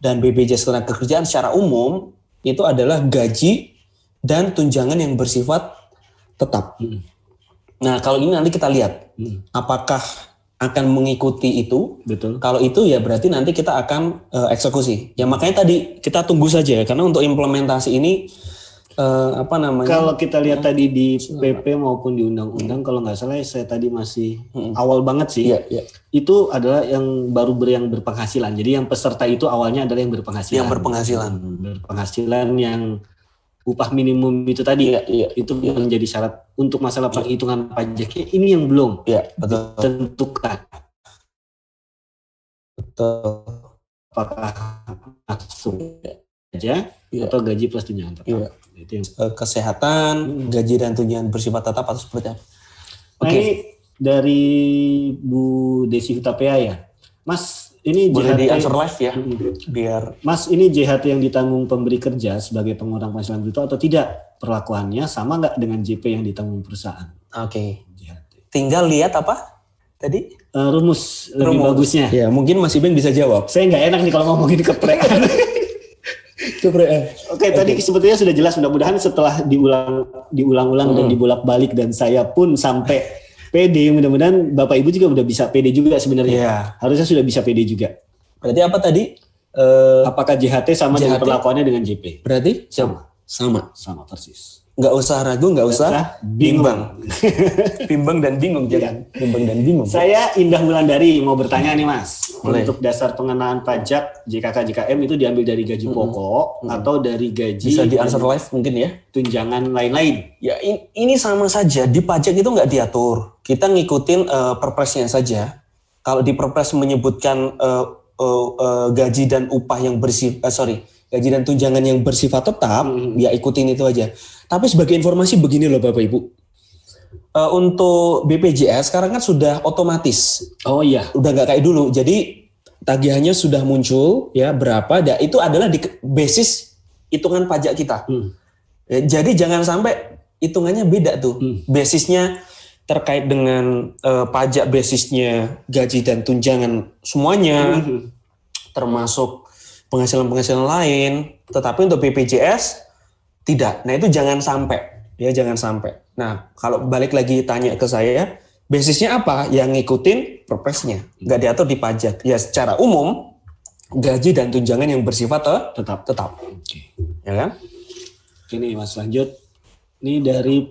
dan BPJS Ketenagakerjaan secara umum itu adalah gaji dan tunjangan yang bersifat tetap. Nah kalau ini nanti kita lihat apakah akan mengikuti itu. Betul. Kalau itu ya berarti nanti kita akan eksekusi. Ya makanya tadi kita tunggu saja karena untuk implementasi ini Kalau kita lihat tadi di PP maupun di undang-undang, kalau nggak salah saya tadi masih awal banget sih. Itu adalah yang baru yang berpenghasilan. Jadi yang peserta itu awalnya adalah yang berpenghasilan. Berpenghasilan yang upah minimum itu tadi itu menjadi syarat untuk masalah penghitungan pajaknya. Ini yang belum tentukan. Betul. Apakah langsung aja atau gaji plus tunjangan tetap. Itu yang kesehatan, gaji dan tunjangan bersifat tetap atau seperti apa? Nah ini dari Bu Desi Hutapea ya. Mas, ini boleh JHT di answer live ya, biar. Mas, ini JHT yang ditanggung pemberi kerja sebagai pengurang penghasilan bruto atau tidak? Perlakuannya sama nggak dengan JP yang ditanggung perusahaan? Oke. Tinggal lihat apa tadi? Rumus lebih bagusnya. Ya, mungkin Mas Ibeng bisa jawab. Saya nggak enak nih kalau ngomongin keprean. Oke, tadi sebetulnya sudah jelas. Mudah-mudahan setelah diulang-ulang dan dibolak-balik dan saya pun sampai PD, mudah-mudahan Bapak Ibu juga udah bisa PD juga sebenarnya. Harusnya sudah bisa PD juga. Berarti apa tadi? Apakah JHT sama dengan perlakuannya dengan JP? Berarti sama persis. nggak usah ragu, nggak usah bimbang. Bimbang dan bingung, jangan bimbang dan bingung. Saya Indah Wulandari mau bertanya nih Mas. Boleh. Untuk dasar pengenaan pajak JKK JKM itu diambil dari gaji pokok atau dari gaji bisa di answer live mungkin ya. Tunjangan lain-lain. Ya ini sama saja, di pajak itu nggak diatur. Kita ngikutin perpresnya saja. Kalau di perpres menyebutkan gaji dan upah yang gaji dan tunjangan yang bersifat tetap, ya ikutin itu aja. Tapi sebagai informasi begini loh Bapak Ibu. Untuk BPJS sekarang kan sudah otomatis. Oh iya. Udah nggak kayak dulu. Jadi tagihannya sudah muncul ya berapa, dan itu adalah di basis hitungan pajak kita. Ya, jadi jangan sampai hitungannya beda tuh. Basisnya terkait dengan pajak, basisnya gaji dan tunjangan semuanya, termasuk penghasilan-penghasilan lain. Tetapi untuk BPJS tidak. Nah itu jangan sampai, ya jangan sampai. Nah kalau balik lagi tanya ke saya, basisnya apa? Yang ngikutin perpresnya, nggak diatur di pajak. Ya secara umum gaji dan tunjangan yang bersifat tetap. Oke. Ya kan? Ini Mas lanjut. Ini dari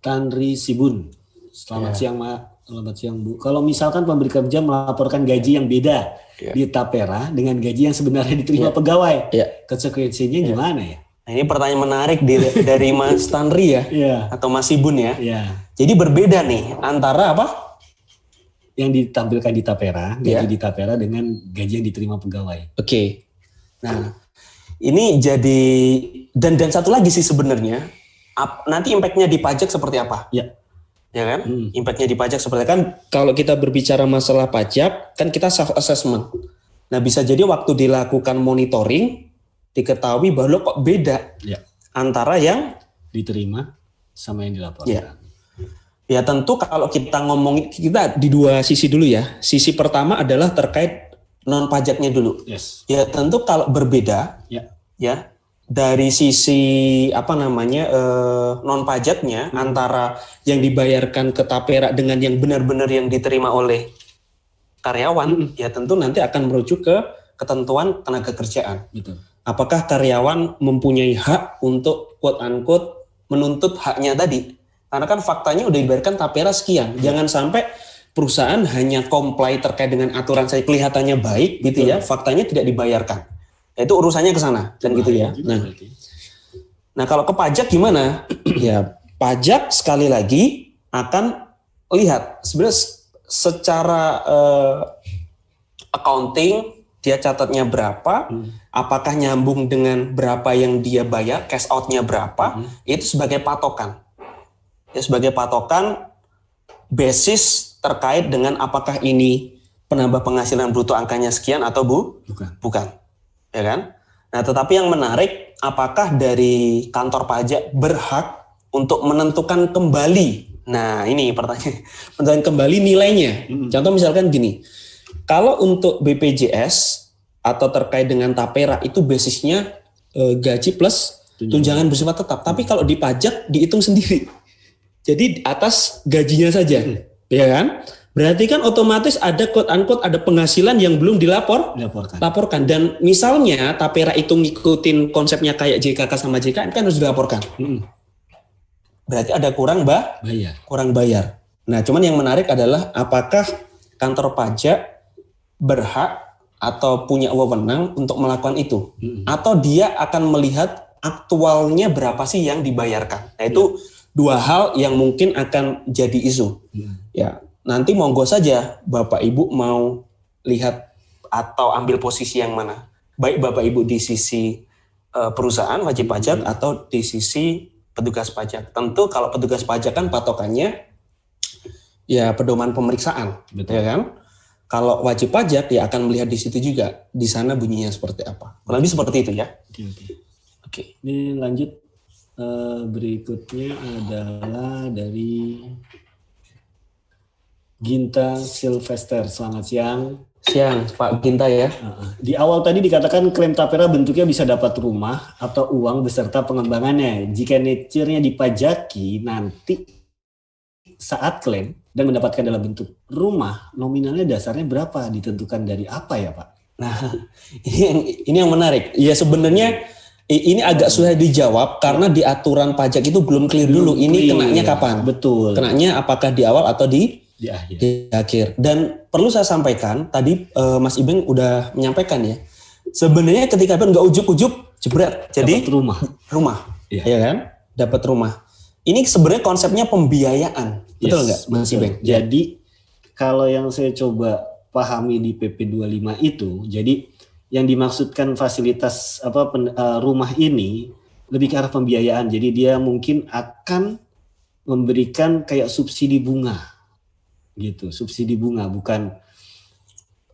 Tanri Sibun. Selamat siang Mak. Selamat siang Bu. Kalau misalkan pemberi kerja melaporkan gaji yang beda di Tapera dengan gaji yang sebenarnya diterima pegawai, konsekuensinya gimana ya? Nah, ini pertanyaan menarik dari Mas Tanri ya, atau Mas Sibun ya. Jadi berbeda nih antara apa? Yang ditampilkan di Tapera, gaji di Tapera dengan gaji yang diterima pegawai. Oke. Nah, ini jadi dan satu lagi sih sebenarnya, nanti impact-nya di pajak seperti apa? Ya kan? Impact-nya di pajak seperti kan kalau kita berbicara masalah pajak kan kita self assessment. Nah, bisa jadi waktu dilakukan monitoring diketahui bahwa kok beda antara yang diterima sama yang dilaporkan. Ya tentu kalau kita ngomongin, kita di dua sisi dulu ya. Sisi pertama adalah terkait non pajaknya dulu. Ya tentu kalau berbeda ya dari sisi non pajaknya antara yang dibayarkan ke Tapera dengan yang benar-benar yang diterima oleh karyawan, ya tentu nanti akan merujuk ke ketentuan tenaga kerjaan. Apakah karyawan mempunyai hak untuk quote unquote menuntut haknya tadi? Karena kan faktanya udah dibayarkan Tapera sekian. Jangan sampai perusahaan hanya comply terkait dengan aturan saya kelihatannya baik gitu ya, faktanya tidak dibayarkan. Itu urusannya ke sana kan gitu ya. Nah kalau ke pajak gimana? Ya pajak sekali lagi akan lihat sebenarnya secara accounting dia catatnya berapa, apakah nyambung dengan berapa yang dia bayar, cash out-nya berapa, itu sebagai patokan. Ya sebagai patokan basis terkait dengan apakah ini penambah penghasilan bruto angkanya sekian atau bukan. Ya kan? Nah, tetapi yang menarik, apakah dari kantor pajak berhak untuk menentukan kembali? Nah, ini pertanyaan kembali nilainya. Contoh misalkan gini, kalau untuk BPJS atau terkait dengan Tapera itu basisnya gaji plus tunjangan bersifat tetap. Tapi kalau di pajak dihitung sendiri. Jadi atas gajinya saja, ya kan? Berarti kan otomatis ada quote unquote ada penghasilan yang belum dilaporkan. Dan misalnya Tapera itu ngikutin konsepnya kayak JKK sama JKN kan harus dilaporkan. Berarti ada kurang bayar. Nah, cuman yang menarik adalah apakah kantor pajak berhak atau punya wewenang untuk melakukan itu, atau dia akan melihat aktualnya berapa sih yang dibayarkan. Nah, itu dua hal yang mungkin akan jadi isu. Ya. Nanti monggo saja Bapak Ibu mau lihat atau ambil posisi yang mana. Baik Bapak Ibu di sisi perusahaan wajib pajak atau di sisi petugas pajak. Tentu kalau petugas pajak kan patokannya ya pedoman pemeriksaan, ya kan? Kalau wajib pajak ya akan melihat di situ juga. Di sana bunyinya seperti apa. Kurang lebih seperti itu ya. Oke. Ini lanjut berikutnya adalah dari Ginta Sylvester, selamat siang. Siang, Pak Ginta ya. Di awal tadi dikatakan klaim Tapera bentuknya bisa dapat rumah atau uang beserta pengembangannya. Jika nature-nya dipajaki, nanti saat klaim dan mendapatkan dalam bentuk rumah, nominalnya dasarnya berapa? Ditentukan dari apa ya Pak? Nah, ini yang menarik. Ya sebenarnya Ini agak susah dijawab karena di aturan pajak itu belum clear dulu. Ini kenanya kapan? Betul. Kenanya apakah di awal atau di akhir. Di akhir. Dan perlu saya sampaikan tadi Mas Ibeng udah menyampaikan ya. Sebenarnya ketika nggak ujuk-ujuk jebret. Jadi rumah. Ya kan? Dapat rumah. Ini sebenarnya konsepnya pembiayaan. Betul nggak Mas Ibeng? Jadi kalau yang saya coba pahami di PP 25 itu, jadi yang dimaksudkan fasilitas rumah ini lebih ke arah pembiayaan. Jadi dia mungkin akan memberikan kayak subsidi bunga, gitu. Subsidi bunga, bukan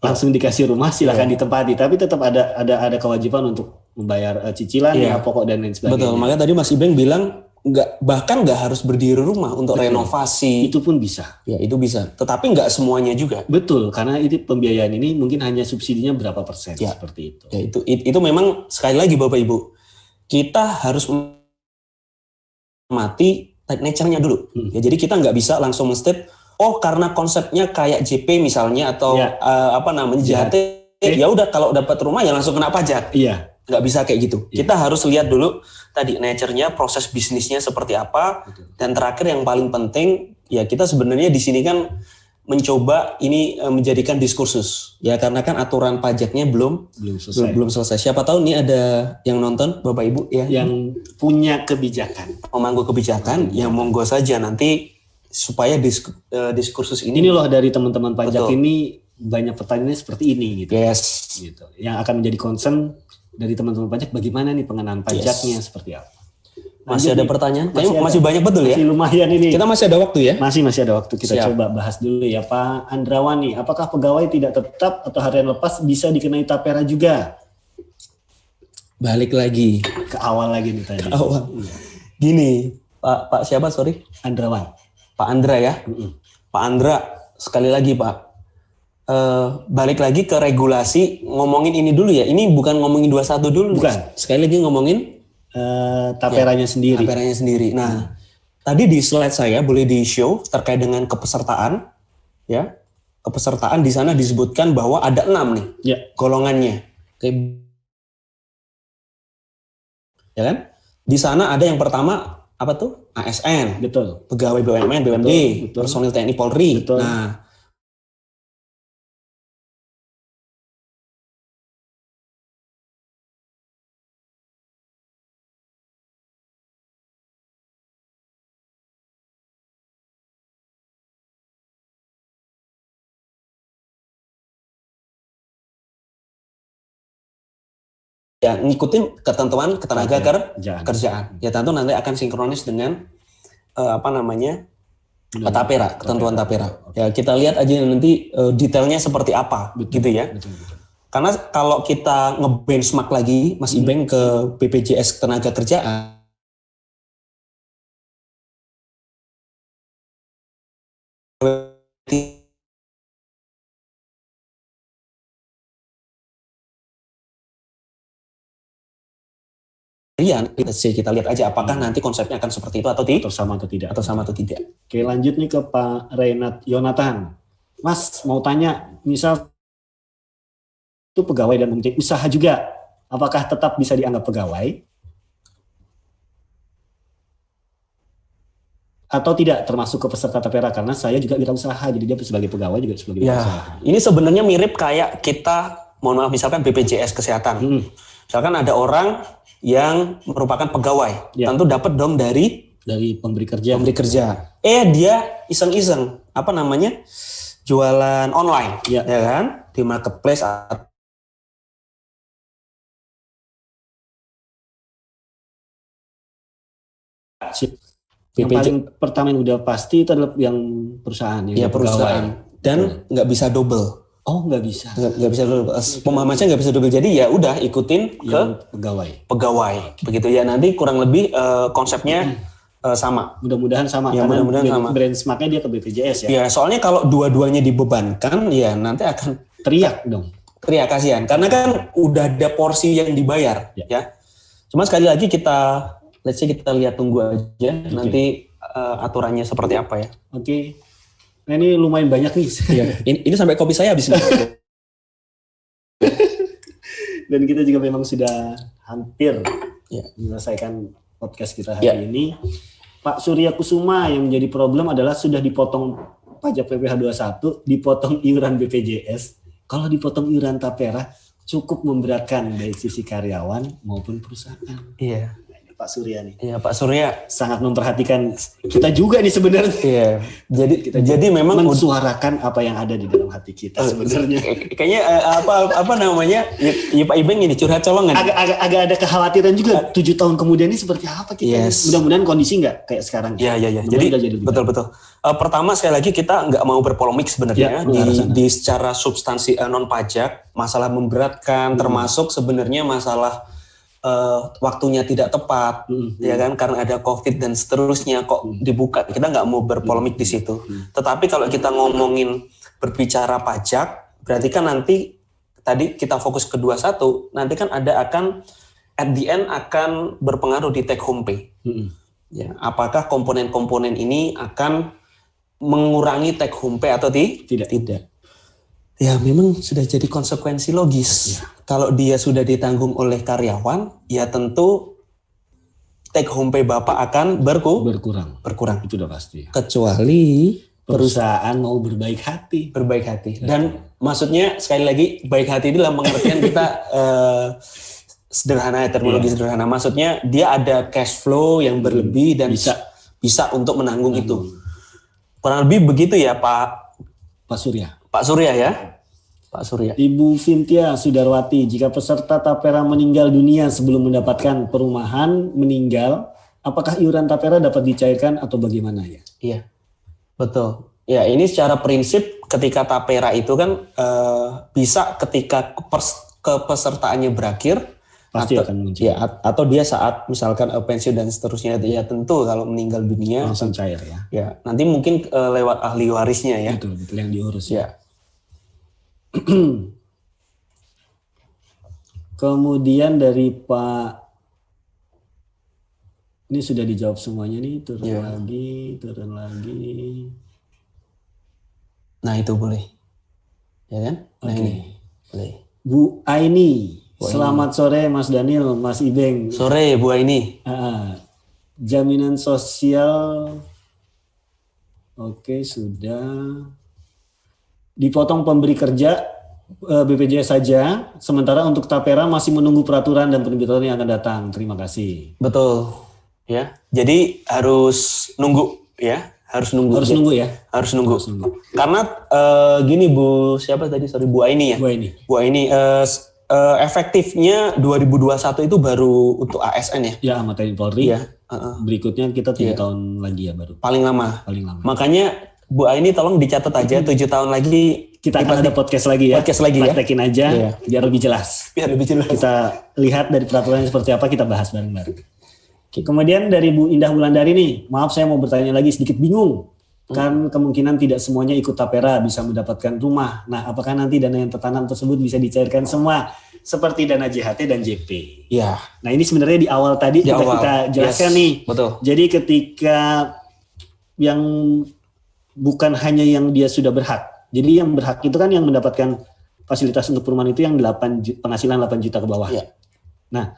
langsung dikasih rumah silahkan ditempati, tapi tetap ada kewajiban untuk membayar cicilan, pokok dan lain sebagainya. Betul. Makanya tadi Mas Ibeng bilang bahkan nggak harus berdiri rumah untuk renovasi. Itu pun bisa. Ya itu bisa. Tetapi nggak semuanya juga. Betul, karena itu pembiayaan ini mungkin hanya subsidinya berapa persen seperti itu. Ya itu memang sekali lagi Bapak Ibu, kita harus mati type nature-nya dulu. Ya, jadi kita nggak bisa langsung men-state, karena konsepnya kayak JP misalnya atau JHT, ya udah kalau dapat rumah ya langsung kena pajak. Iya. Nggak bisa kayak gitu. Kita harus lihat dulu tadi nature-nya, proses bisnisnya seperti apa. Betul. Dan terakhir yang paling penting, ya kita sebenarnya di sini kan mencoba ini menjadikan diskursus. Ya karena kan aturan pajaknya belum selesai. Siapa tahu nih ada yang nonton, Bapak Ibu ya. Yang punya kebijakan. Pemangku kebijakan, yang monggo saja nanti supaya diskursus ini. Ini loh dari teman-teman pajak ini banyak pertanyaannya seperti ini gitu. Yes. Gitu. Yang akan menjadi concern dari teman-teman pajak, bagaimana nih pengenaan pajaknya seperti apa? Masih ada pertanyaan? Masih banyak betul ya? Masih lumayan ini. Kita masih ada waktu ya? Masih ada waktu. Kita coba bahas dulu ya Pak Andrawani. Apakah pegawai tidak tetap atau harian lepas bisa dikenai tapera juga? Balik lagi. Ke awal lagi nih tadi. Ke awal. Gini, Pak siapa sorry? Andrawan. Pak Andra ya? Pak Andra, sekali lagi Pak. Balik lagi ke regulasi, ngomongin ini dulu ya. Ini bukan ngomongin 21 dulu. Bukan. Sekali lagi ngomongin taperanya sendiri. Taperanya sendiri. Nah, tadi di slide saya boleh di show terkait dengan kepesertaan, ya. Kepesertaan di sana disebutkan bahwa ada 6 nih golongannya. Ya kan? Di sana ada yang pertama apa tuh? ASN. Betul. Pegawai BUMN, BUMD, betul. personil TNI Polri. Betul. Nah, ya ngikutin ketentuan ketenaga kerjaan. Ya tentu nanti akan sinkronis dengan tapera, ketentuan tapera. Ya kita lihat aja nanti detailnya seperti apa, gitu ya. Betul. Karena kalau kita nge-benchmark lagi Mas Ibeng ke BPJS Ketenaga Kerjaan, kita lihat aja apakah nanti konsepnya akan seperti itu atau sama atau tidak. Oke, lanjut nih ke Pak Renat Yonatan. Mas mau tanya, misal itu pegawai dan mempunyai usaha juga, apakah tetap bisa dianggap pegawai atau tidak termasuk ke peserta tapera? Karena saya juga wirausaha, jadi dia sebagai pegawai juga sebagai wirausaha. Ini sebenarnya mirip kayak kita, mohon maaf, misalkan BPJS Kesehatan. Misalkan ada orang yang merupakan pegawai, tentu dapat dong dari pemberi kerja. Dia iseng-iseng jualan online, ya kan, di marketplace. Yang paling pertama yang udah pasti itu adalah yang perusahaan. Perusahaan. Dan nggak bisa double. Oh, nggak bisa. Nggak bisa double. Pemahamannya nggak bisa double. Jadi ya udah ikutin ke pegawai. Begitu ya, nanti kurang lebih konsepnya sama. Mudah-mudahan sama. Ya, mudah-mudahan sama. Benchmarknya dia ke BPJS ya. Ya, soalnya kalau dua-duanya dibebankan, ya nanti akan teriak dong. Teriak, kasihan. Karena kan udah ada porsi yang dibayar, ya. Cuma sekali lagi kita lihat, tunggu aja nanti aturannya seperti apa ya. Oke. Nah, ini lumayan banyak nih. Ini sampai kopi saya habis. Dan kita juga memang sudah hampir menyelesaikan podcast kita hari ini. Pak Surya Kusuma yang menjadi problem adalah sudah dipotong pajak PPh 21, dipotong iuran BPJS. Kalau dipotong iuran tapera cukup memberatkan baik sisi karyawan maupun perusahaan. Iya. Pak Surya nih. Iya, Pak Surya sangat memperhatikan kita juga nih sebenarnya. Iya. Jadi memang mensuarakan apa yang ada di dalam hati kita sebenarnya. Kayaknya apa namanya? Ya Pak Ibeng ini curhat colongan. Agak ada kekhawatiran juga 7 tahun kemudian ini seperti apa kita. Mudah-mudahan kondisi nggak kayak sekarang. Iya. Jadi betul. Pertama sekali lagi kita nggak mau berpolemik sebenarnya di secara substansi non pajak, masalah memberatkan termasuk sebenarnya masalah waktunya tidak tepat, ya kan, karena ada COVID dan seterusnya kok dibuka. Kita nggak mau berpolemik di situ. Tetapi kalau kita ngomongin berbicara pajak, berarti kan nanti tadi kita fokus ke 21, nanti kan akan at the end akan berpengaruh di take home pay. Ya, apakah komponen-komponen ini akan mengurangi take home pay atau tidak? Ya memang sudah jadi konsekuensi logis. Kalau dia sudah ditanggung oleh karyawan, ya tentu take home pay Bapak akan berkurang. Itu udah pasti. Kecuali perusahaan mau berbaik hati. Dan maksudnya sekali lagi baik hati itu dalam pengertian kita sederhana, terminologi sederhana. Maksudnya dia ada cash flow yang berlebih dan bisa untuk menanggung itu. Kurang lebih begitu ya Pak Surya. Pak Surya ya. Pak Surya. Ibu Cynthia Sudarwati, jika peserta tapera meninggal dunia sebelum mendapatkan perumahan meninggal, apakah iuran tapera dapat dicairkan atau bagaimana ya? Iya, betul. Ya ini secara prinsip ketika tapera itu kan bisa ketika kepesertaannya berakhir, pasti akan muncul. Ya, atau dia saat misalkan pensiun dan seterusnya, ya tentu kalau meninggal dunia langsung cair ya. Ya, nanti mungkin lewat ahli warisnya ya. Betul yang diurus ya. Kemudian dari Pak, ini sudah dijawab semuanya nih, turun lagi. Nah itu boleh, ya kan? Oke. Boleh. Bu Aini. Selamat sore Mas Daniel, Mas Ibeng. Sore Bu Aini. Jaminan sosial, oke sudah. Dipotong pemberi kerja BPJS saja, sementara untuk tapera masih menunggu peraturan dan pemberitahuan yang akan datang. Terima kasih. Betul, ya. Jadi harus nunggu, ya. Harus nunggu ya. Harus nunggu. Karena gini Bu, siapa tadi? Sorry, Bu Aini ya. Bu Aini. Efektifnya 2021 itu baru untuk ASN ya? Ya, sama TNI Polri. Ya. Berikutnya kita 3 tahun lagi ya baru. Paling lama. Makanya Bu Aini tolong dicatat aja 7 tahun lagi. Kita akan ada podcast lagi ya. Praktekin aja biar lebih jelas. Kita lihat dari peraturannya seperti apa, kita bahas bareng-bareng. Kemudian dari Bu Indah Wulandari nih, maaf saya mau bertanya lagi, sedikit bingung. Kan kemungkinan tidak semuanya ikut tapera bisa mendapatkan rumah. Nah, apakah nanti dana yang tertanam tersebut bisa dicairkan semua seperti dana JHT dan JP? Ya. Nah, ini sebenarnya di awal tadi kita jelaskan nih. Betul. Jadi ketika yang bukan hanya yang dia sudah berhak. Jadi yang berhak itu kan yang mendapatkan fasilitas untuk perumahan itu yang penghasilan 8 juta ke bawah. Ya. Nah,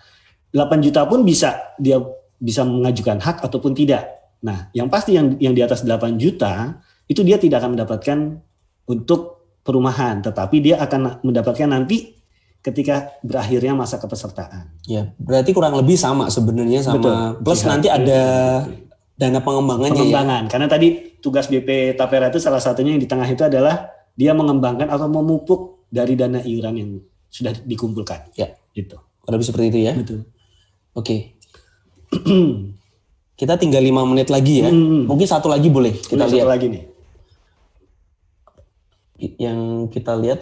8 juta pun dia bisa mengajukan hak ataupun tidak. Nah, yang pasti yang di atas 8 juta itu dia tidak akan mendapatkan untuk perumahan, tetapi dia akan mendapatkan nanti ketika berakhirnya masa kepesertaan. Ya, berarti kurang lebih sama sebenarnya sama. Betul. Plus nanti ada dana pengembangannya. Ya? Karena tadi tugas BP Tapera itu salah satunya yang di tengah itu adalah dia mengembangkan atau memupuk dari dana iuran yang sudah dikumpulkan. Ya, itu. Kurang lebih seperti itu ya. Betul. Oke. Kita tinggal 5 menit lagi ya. Mungkin satu lagi boleh kita lihat. Satu lagi nih. Yang kita lihat.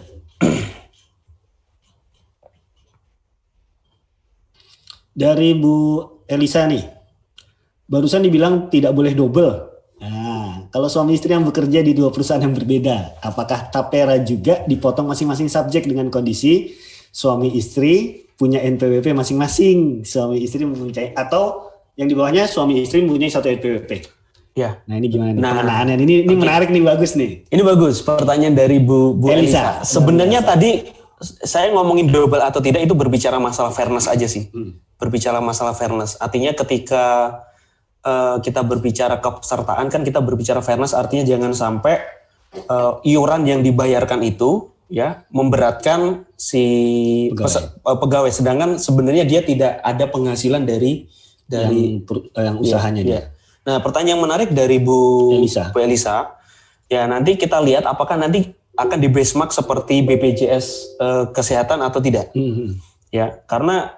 Dari Bu Elisa nih. Barusan dibilang tidak boleh double. Nah, kalau suami istri yang bekerja di 2 perusahaan yang berbeda, apakah tapera juga dipotong masing-masing subjek dengan kondisi suami istri punya NPWP masing-masing, suami istri mempunyai, atau yang di bawahnya suami istri mempunyai 1 NPWP. Ya. Nah ini gimana nih pengenaannya? Ini menarik nih, bagus nih. Ini bagus pertanyaan dari Bu Elisa. Sebenarnya tadi saya ngomongin double atau tidak itu berbicara masalah fairness aja sih. Berbicara masalah fairness. Artinya ketika kita berbicara kepesertaan kan kita berbicara fairness, artinya jangan sampai iuran yang dibayarkan itu ya memberatkan si pegawai. Sedangkan sebenarnya dia tidak ada penghasilan dari yang usahanya dia. Nah, pertanyaan menarik dari Bu Elisa. Ya, nanti kita lihat apakah nanti akan di benchmark seperti BPJS kesehatan atau tidak. Ya, karena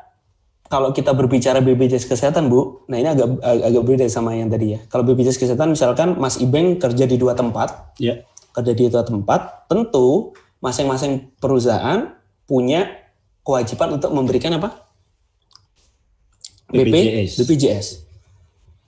kalau kita berbicara BPJS kesehatan, Bu, nah ini agak beda sama yang tadi ya. Kalau BPJS kesehatan misalkan Mas Ibeng kerja di 2 tempat, kerja di 2 tempat, tentu masing-masing perusahaan punya kewajiban untuk memberikan apa? BPJS.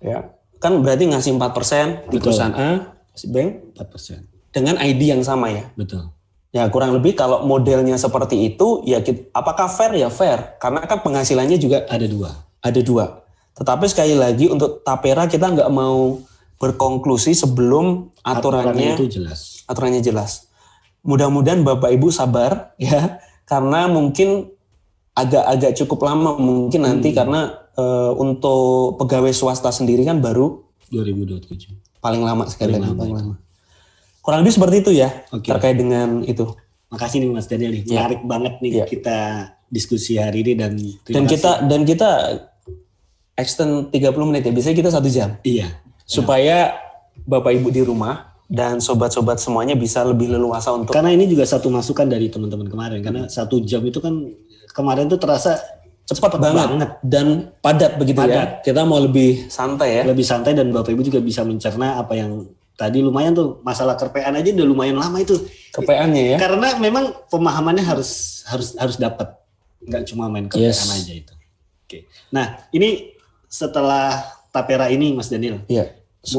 Ya, kan berarti ngasih 4% di perusahaan A, Mas Ibeng 4%. Dengan ID yang sama ya. Betul. Ya kurang lebih kalau modelnya seperti itu ya apakah fair ya fair karena kan penghasilannya juga ada dua. Tetapi sekali lagi untuk Tapera kita nggak mau berkonklusi sebelum aturannya jelas. Mudah-mudahan Bapak Ibu sabar ya karena mungkin agak cukup lama mungkin nanti karena untuk pegawai swasta sendiri kan baru 2027 paling lama sekali paling lama. Kurang lebih seperti itu ya, terkait dengan itu. Makasih nih Mas Daniel, menarik banget nih kita diskusi hari ini dan kita extend 30 menit ya, biasanya kita 1 jam. Iya. Supaya Bapak Ibu di rumah dan sobat-sobat semuanya bisa lebih leluasa untuk. Karena ini juga satu masukan dari teman-teman kemarin, karena 1 jam itu kan kemarin tuh terasa cepat banget dan padat begitu ya. Kita mau lebih santai ya. Lebih santai dan Bapak Ibu juga bisa mencerna apa yang tadi lumayan tuh masalah KPAN aja udah lumayan lama itu KPAN-nya ya. Karena memang pemahamannya harus dapat, nggak cuma main KPAN aja itu. Oke. Nah ini setelah Tapera ini Mas Daniel,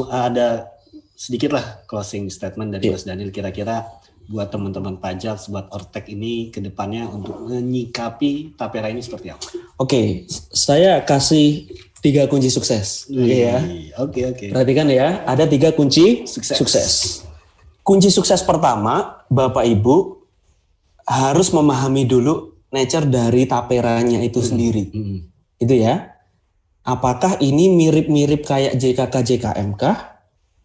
ada sedikit lah closing statement dari Mas Daniel kira-kira buat teman-teman pajak, buat Ortek ini ke depannya untuk menyikapi Tapera ini seperti apa? Oke, saya kasih 3 kunci sukses. Oke. Perhatikan ya, ada 3 kunci sukses. Kunci sukses pertama, Bapak Ibu harus memahami dulu nature dari Taperanya itu sendiri. Itu ya. Apakah ini mirip-mirip kayak JKK JKMK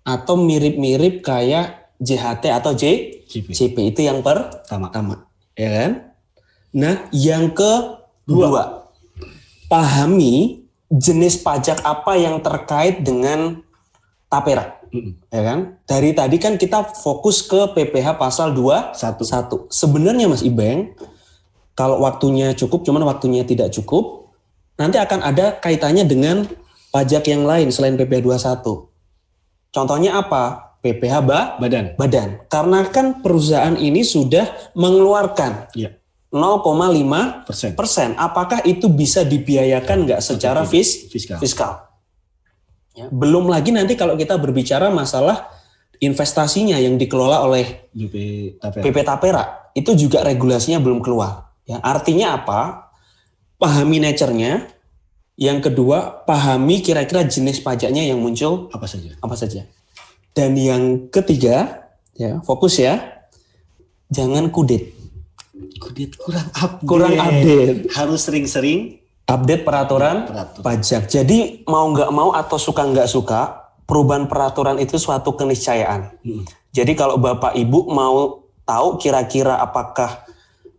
atau mirip-mirip kayak JHT atau JP? Itu yang pertama. Ya kan? Nah, yang kedua, pahami jenis pajak apa yang terkait dengan Tapera, ya kan? Dari tadi kan kita fokus ke PPh pasal 21. Sebenarnya Mas Ibeng, kalau waktunya cukup, cuman waktunya tidak cukup, nanti akan ada kaitannya dengan pajak yang lain selain PPh 21. Contohnya apa? PPh badan. Karena kan perusahaan ini sudah mengeluarkan 0,5%. Apakah itu bisa dibiayakan nggak secara fiskal? Ya, belum lagi nanti kalau kita berbicara masalah investasinya yang dikelola oleh BP Tapera, itu juga regulasinya belum keluar. Ya, artinya apa? Pahami nature-nya. Yang kedua, pahami kira-kira jenis pajaknya yang muncul apa saja. Dan yang ketiga, ya fokus ya, jangan kudet kurang update. Harus sering-sering update peraturan pajak. Jadi mau nggak mau atau suka nggak suka, perubahan peraturan itu suatu keniscayaan. Jadi kalau Bapak Ibu mau tahu kira-kira apakah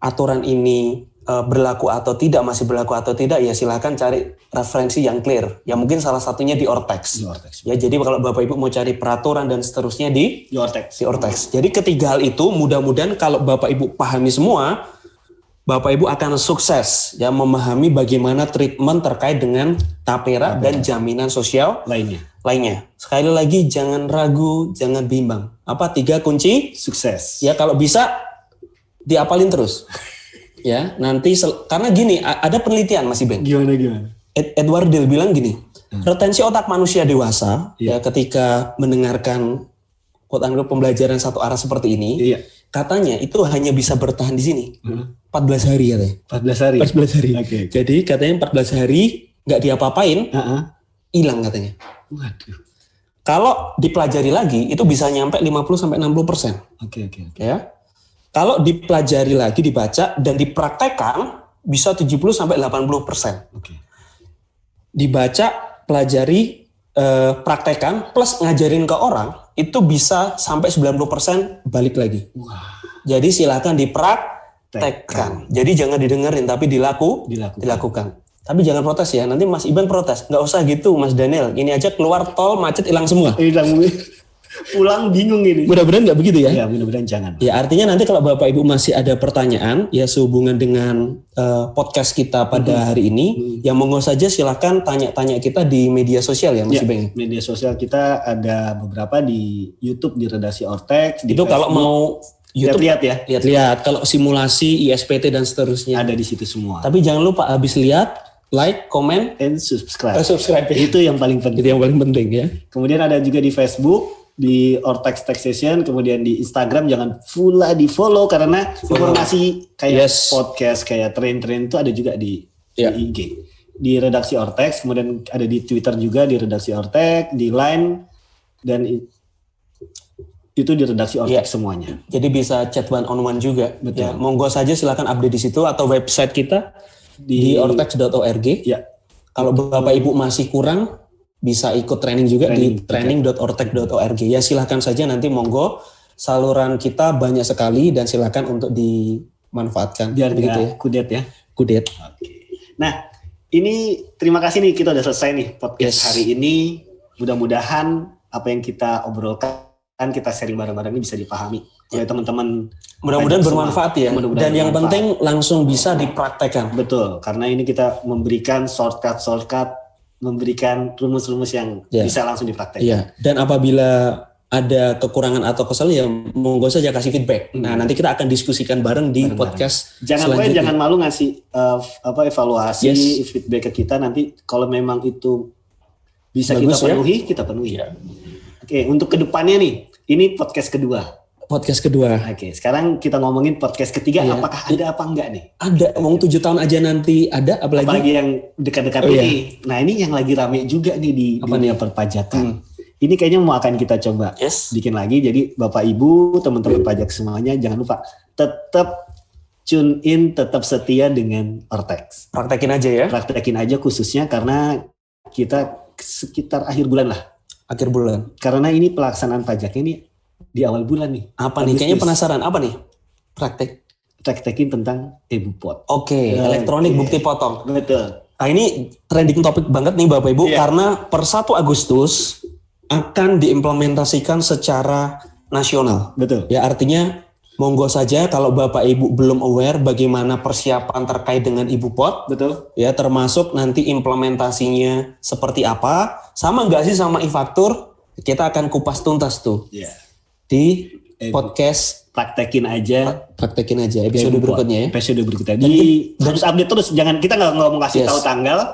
aturan ini berlaku atau tidak, masih berlaku atau tidak, ya silakan cari referensi yang clear. Ya mungkin salah satunya di Ortex. Ya jadi kalau Bapak Ibu mau cari peraturan dan seterusnya di Ortex. Jadi ketiga hal itu mudah-mudahan kalau Bapak Ibu pahami semua, Bapak Ibu akan sukses ya memahami bagaimana treatment terkait dengan Tapera dan jaminan sosial lainnya. Sekali lagi jangan ragu, jangan bimbang. Apa 3 kunci sukses? Ya kalau bisa diapalin terus. Ya, nanti karena gini, ada penelitian Mas Ibeng. Gimana? Edward Dill bilang gini, retensi otak manusia dewasa ya ketika mendengarkan quote-unquote pembelajaran satu arah seperti ini, katanya itu hanya bisa bertahan di sini 14 hari katanya. 14 hari. Okay. Jadi katanya 14 hari nggak diapa-apain, hilang katanya. Waduh. Kalau dipelajari lagi itu bisa nyampe 50-60%. Oke. Ya. Kalau dipelajari lagi, dibaca dan dipraktekkan bisa 70 sampai 80%. Oke. Dibaca, pelajari, praktekkan plus ngajarin ke orang itu bisa sampai 90% balik lagi. Wah. Jadi silakan dipraktekkan. Jadi jangan didengerin tapi dilakukan. Tapi jangan protes ya. Nanti Mas Iban protes. Nggak usah gitu Mas Daniel. Ini aja keluar tol macet hilang semua. Hilang. Pulang bingung ini. Mudah-mudahan nggak begitu ya? Ya, mudah-mudahan jangan. Ya, artinya nanti kalau Bapak Ibu masih ada pertanyaan ya sehubungan dengan podcast kita pada hari ini, ya monggo saja silakan tanya-tanya kita di media sosial ya Mas Ibeng. Media sosial kita ada beberapa di YouTube di Redaksi Ortex. Di Itu Facebook, kalau mau YouTube lihat ya. Lihat-lihat kalau simulasi, ISPT dan seterusnya. Ada di situ semua. Tapi jangan lupa habis lihat, like, comment, And subscribe. subscribe. Itu yang paling penting. Itu yang paling penting ya. Kemudian ada juga di Facebook, di Ortex Taxation, kemudian di Instagram jangan full di follow karena informasi kayak podcast, kayak tren-tren itu ada juga di IG. Di Redaksi Ortex, kemudian ada di Twitter juga di Redaksi Ortex, di Line, dan itu di Redaksi Ortex semuanya. Jadi bisa chat one on one juga. Betul. Ya, monggo saja silakan update di situ atau website kita di ortex.org. Ya. Kalau Bapak Ibu masih kurang, bisa ikut training juga di training.ortex.org. Ya silahkan saja nanti monggo, saluran kita banyak sekali dan silakan untuk dimanfaatkan. Biar begitu ya. Kudet ya. Kudet. Oke. Nah, ini terima kasih nih kita udah selesai nih podcast hari ini. Mudah-mudahan apa yang kita obrolkan, kita sharing bareng-bareng ini bisa dipahami oleh teman-teman. Mudah-mudahan bermanfaat ya. Dan yang penting langsung bisa dipraktekkan. Betul, karena ini kita memberikan shortcut, memberikan rumus-rumus yang bisa langsung dipraktekkan. Iya. Dan apabila ada kekurangan atau kesalahan ya monggo saja kasih feedback. Nah, nanti kita akan diskusikan bareng di podcast selanjutnya. Jangan malu ngasih evaluasi, feedback ke kita nanti kalau memang itu bisa bagus, kita penuhi. Ya. Oke, untuk kedepannya nih, ini podcast kedua. Oke, sekarang kita ngomongin podcast ketiga. Apakah ada apa enggak nih? Ada, mau 7 tahun aja nanti ada, apalagi yang dekat-dekat ini. Nah, ini yang lagi rame juga nih di dunia perpajakan. Ini kayaknya mau akan kita coba bikin lagi. Jadi Bapak Ibu, teman-teman pajak semuanya, jangan lupa tetap tune in, tetap setia dengan Ortex. Praktekin aja ya. Praktekin aja khususnya karena kita sekitar akhir bulan lah. Akhir bulan. Karena ini pelaksanaan pajaknya ini di awal bulan nih. Apa nih? Kayaknya penasaran. Apa nih? Praktekin tentang e-Bupot. Oke, elektronik bukti potong. Betul. Nah, ini trending topik banget nih Bapak Ibu karena per 1 Agustus akan diimplementasikan secara nasional. Betul. Ya, artinya monggo saja kalau Bapak Ibu belum aware bagaimana persiapan terkait dengan e-Bupot. Betul. Ya, termasuk nanti implementasinya seperti apa. Sama nggak sih sama e-faktur? Kita akan kupas tuntas tuh. Iya. Di podcast praktekin aja episode berikutnya ya. Episode berikutnya. Harus update terus, jangan kita nggak ngomong kasih tahu tanggal,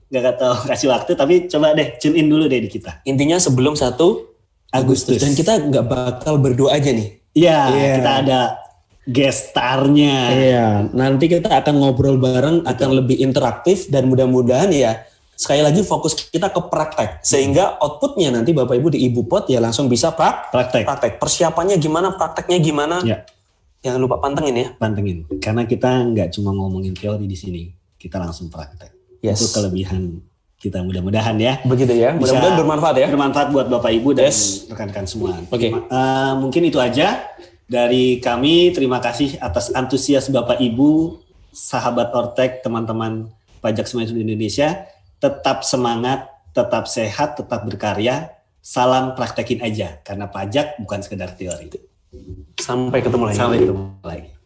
nggak tahu kasih waktu, tapi coba deh tune in dulu deh di kita. Intinya sebelum 1 Agustus. Dan kita nggak bakal berdua aja nih. Iya, kita ada guest star-nya. Iya, nanti kita akan ngobrol bareng, akan lebih interaktif dan mudah-mudahan ya sekali lagi fokus kita ke praktek sehingga outputnya nanti Bapak Ibu di e-Bupot ya langsung bisa praktek. Persiapannya gimana, prakteknya gimana? Ya. Jangan lupa pantengin ya. Pantengin, karena kita nggak cuma ngomongin teori di sini, kita langsung praktek. Itu kelebihan kita mudah-mudahan ya. Begitu ya. Mudah-mudahan bermanfaat ya. Bermanfaat buat Bapak Ibu dan rekan-rekan semua. Oke. Mungkin itu aja dari kami. Terima kasih atas antusias Bapak Ibu, sahabat Ortex, teman-teman pajak semua di Indonesia. Tetap semangat, tetap sehat, tetap berkarya. Salam praktekin aja, karena pajak bukan sekedar teori. Sampai ketemu lagi.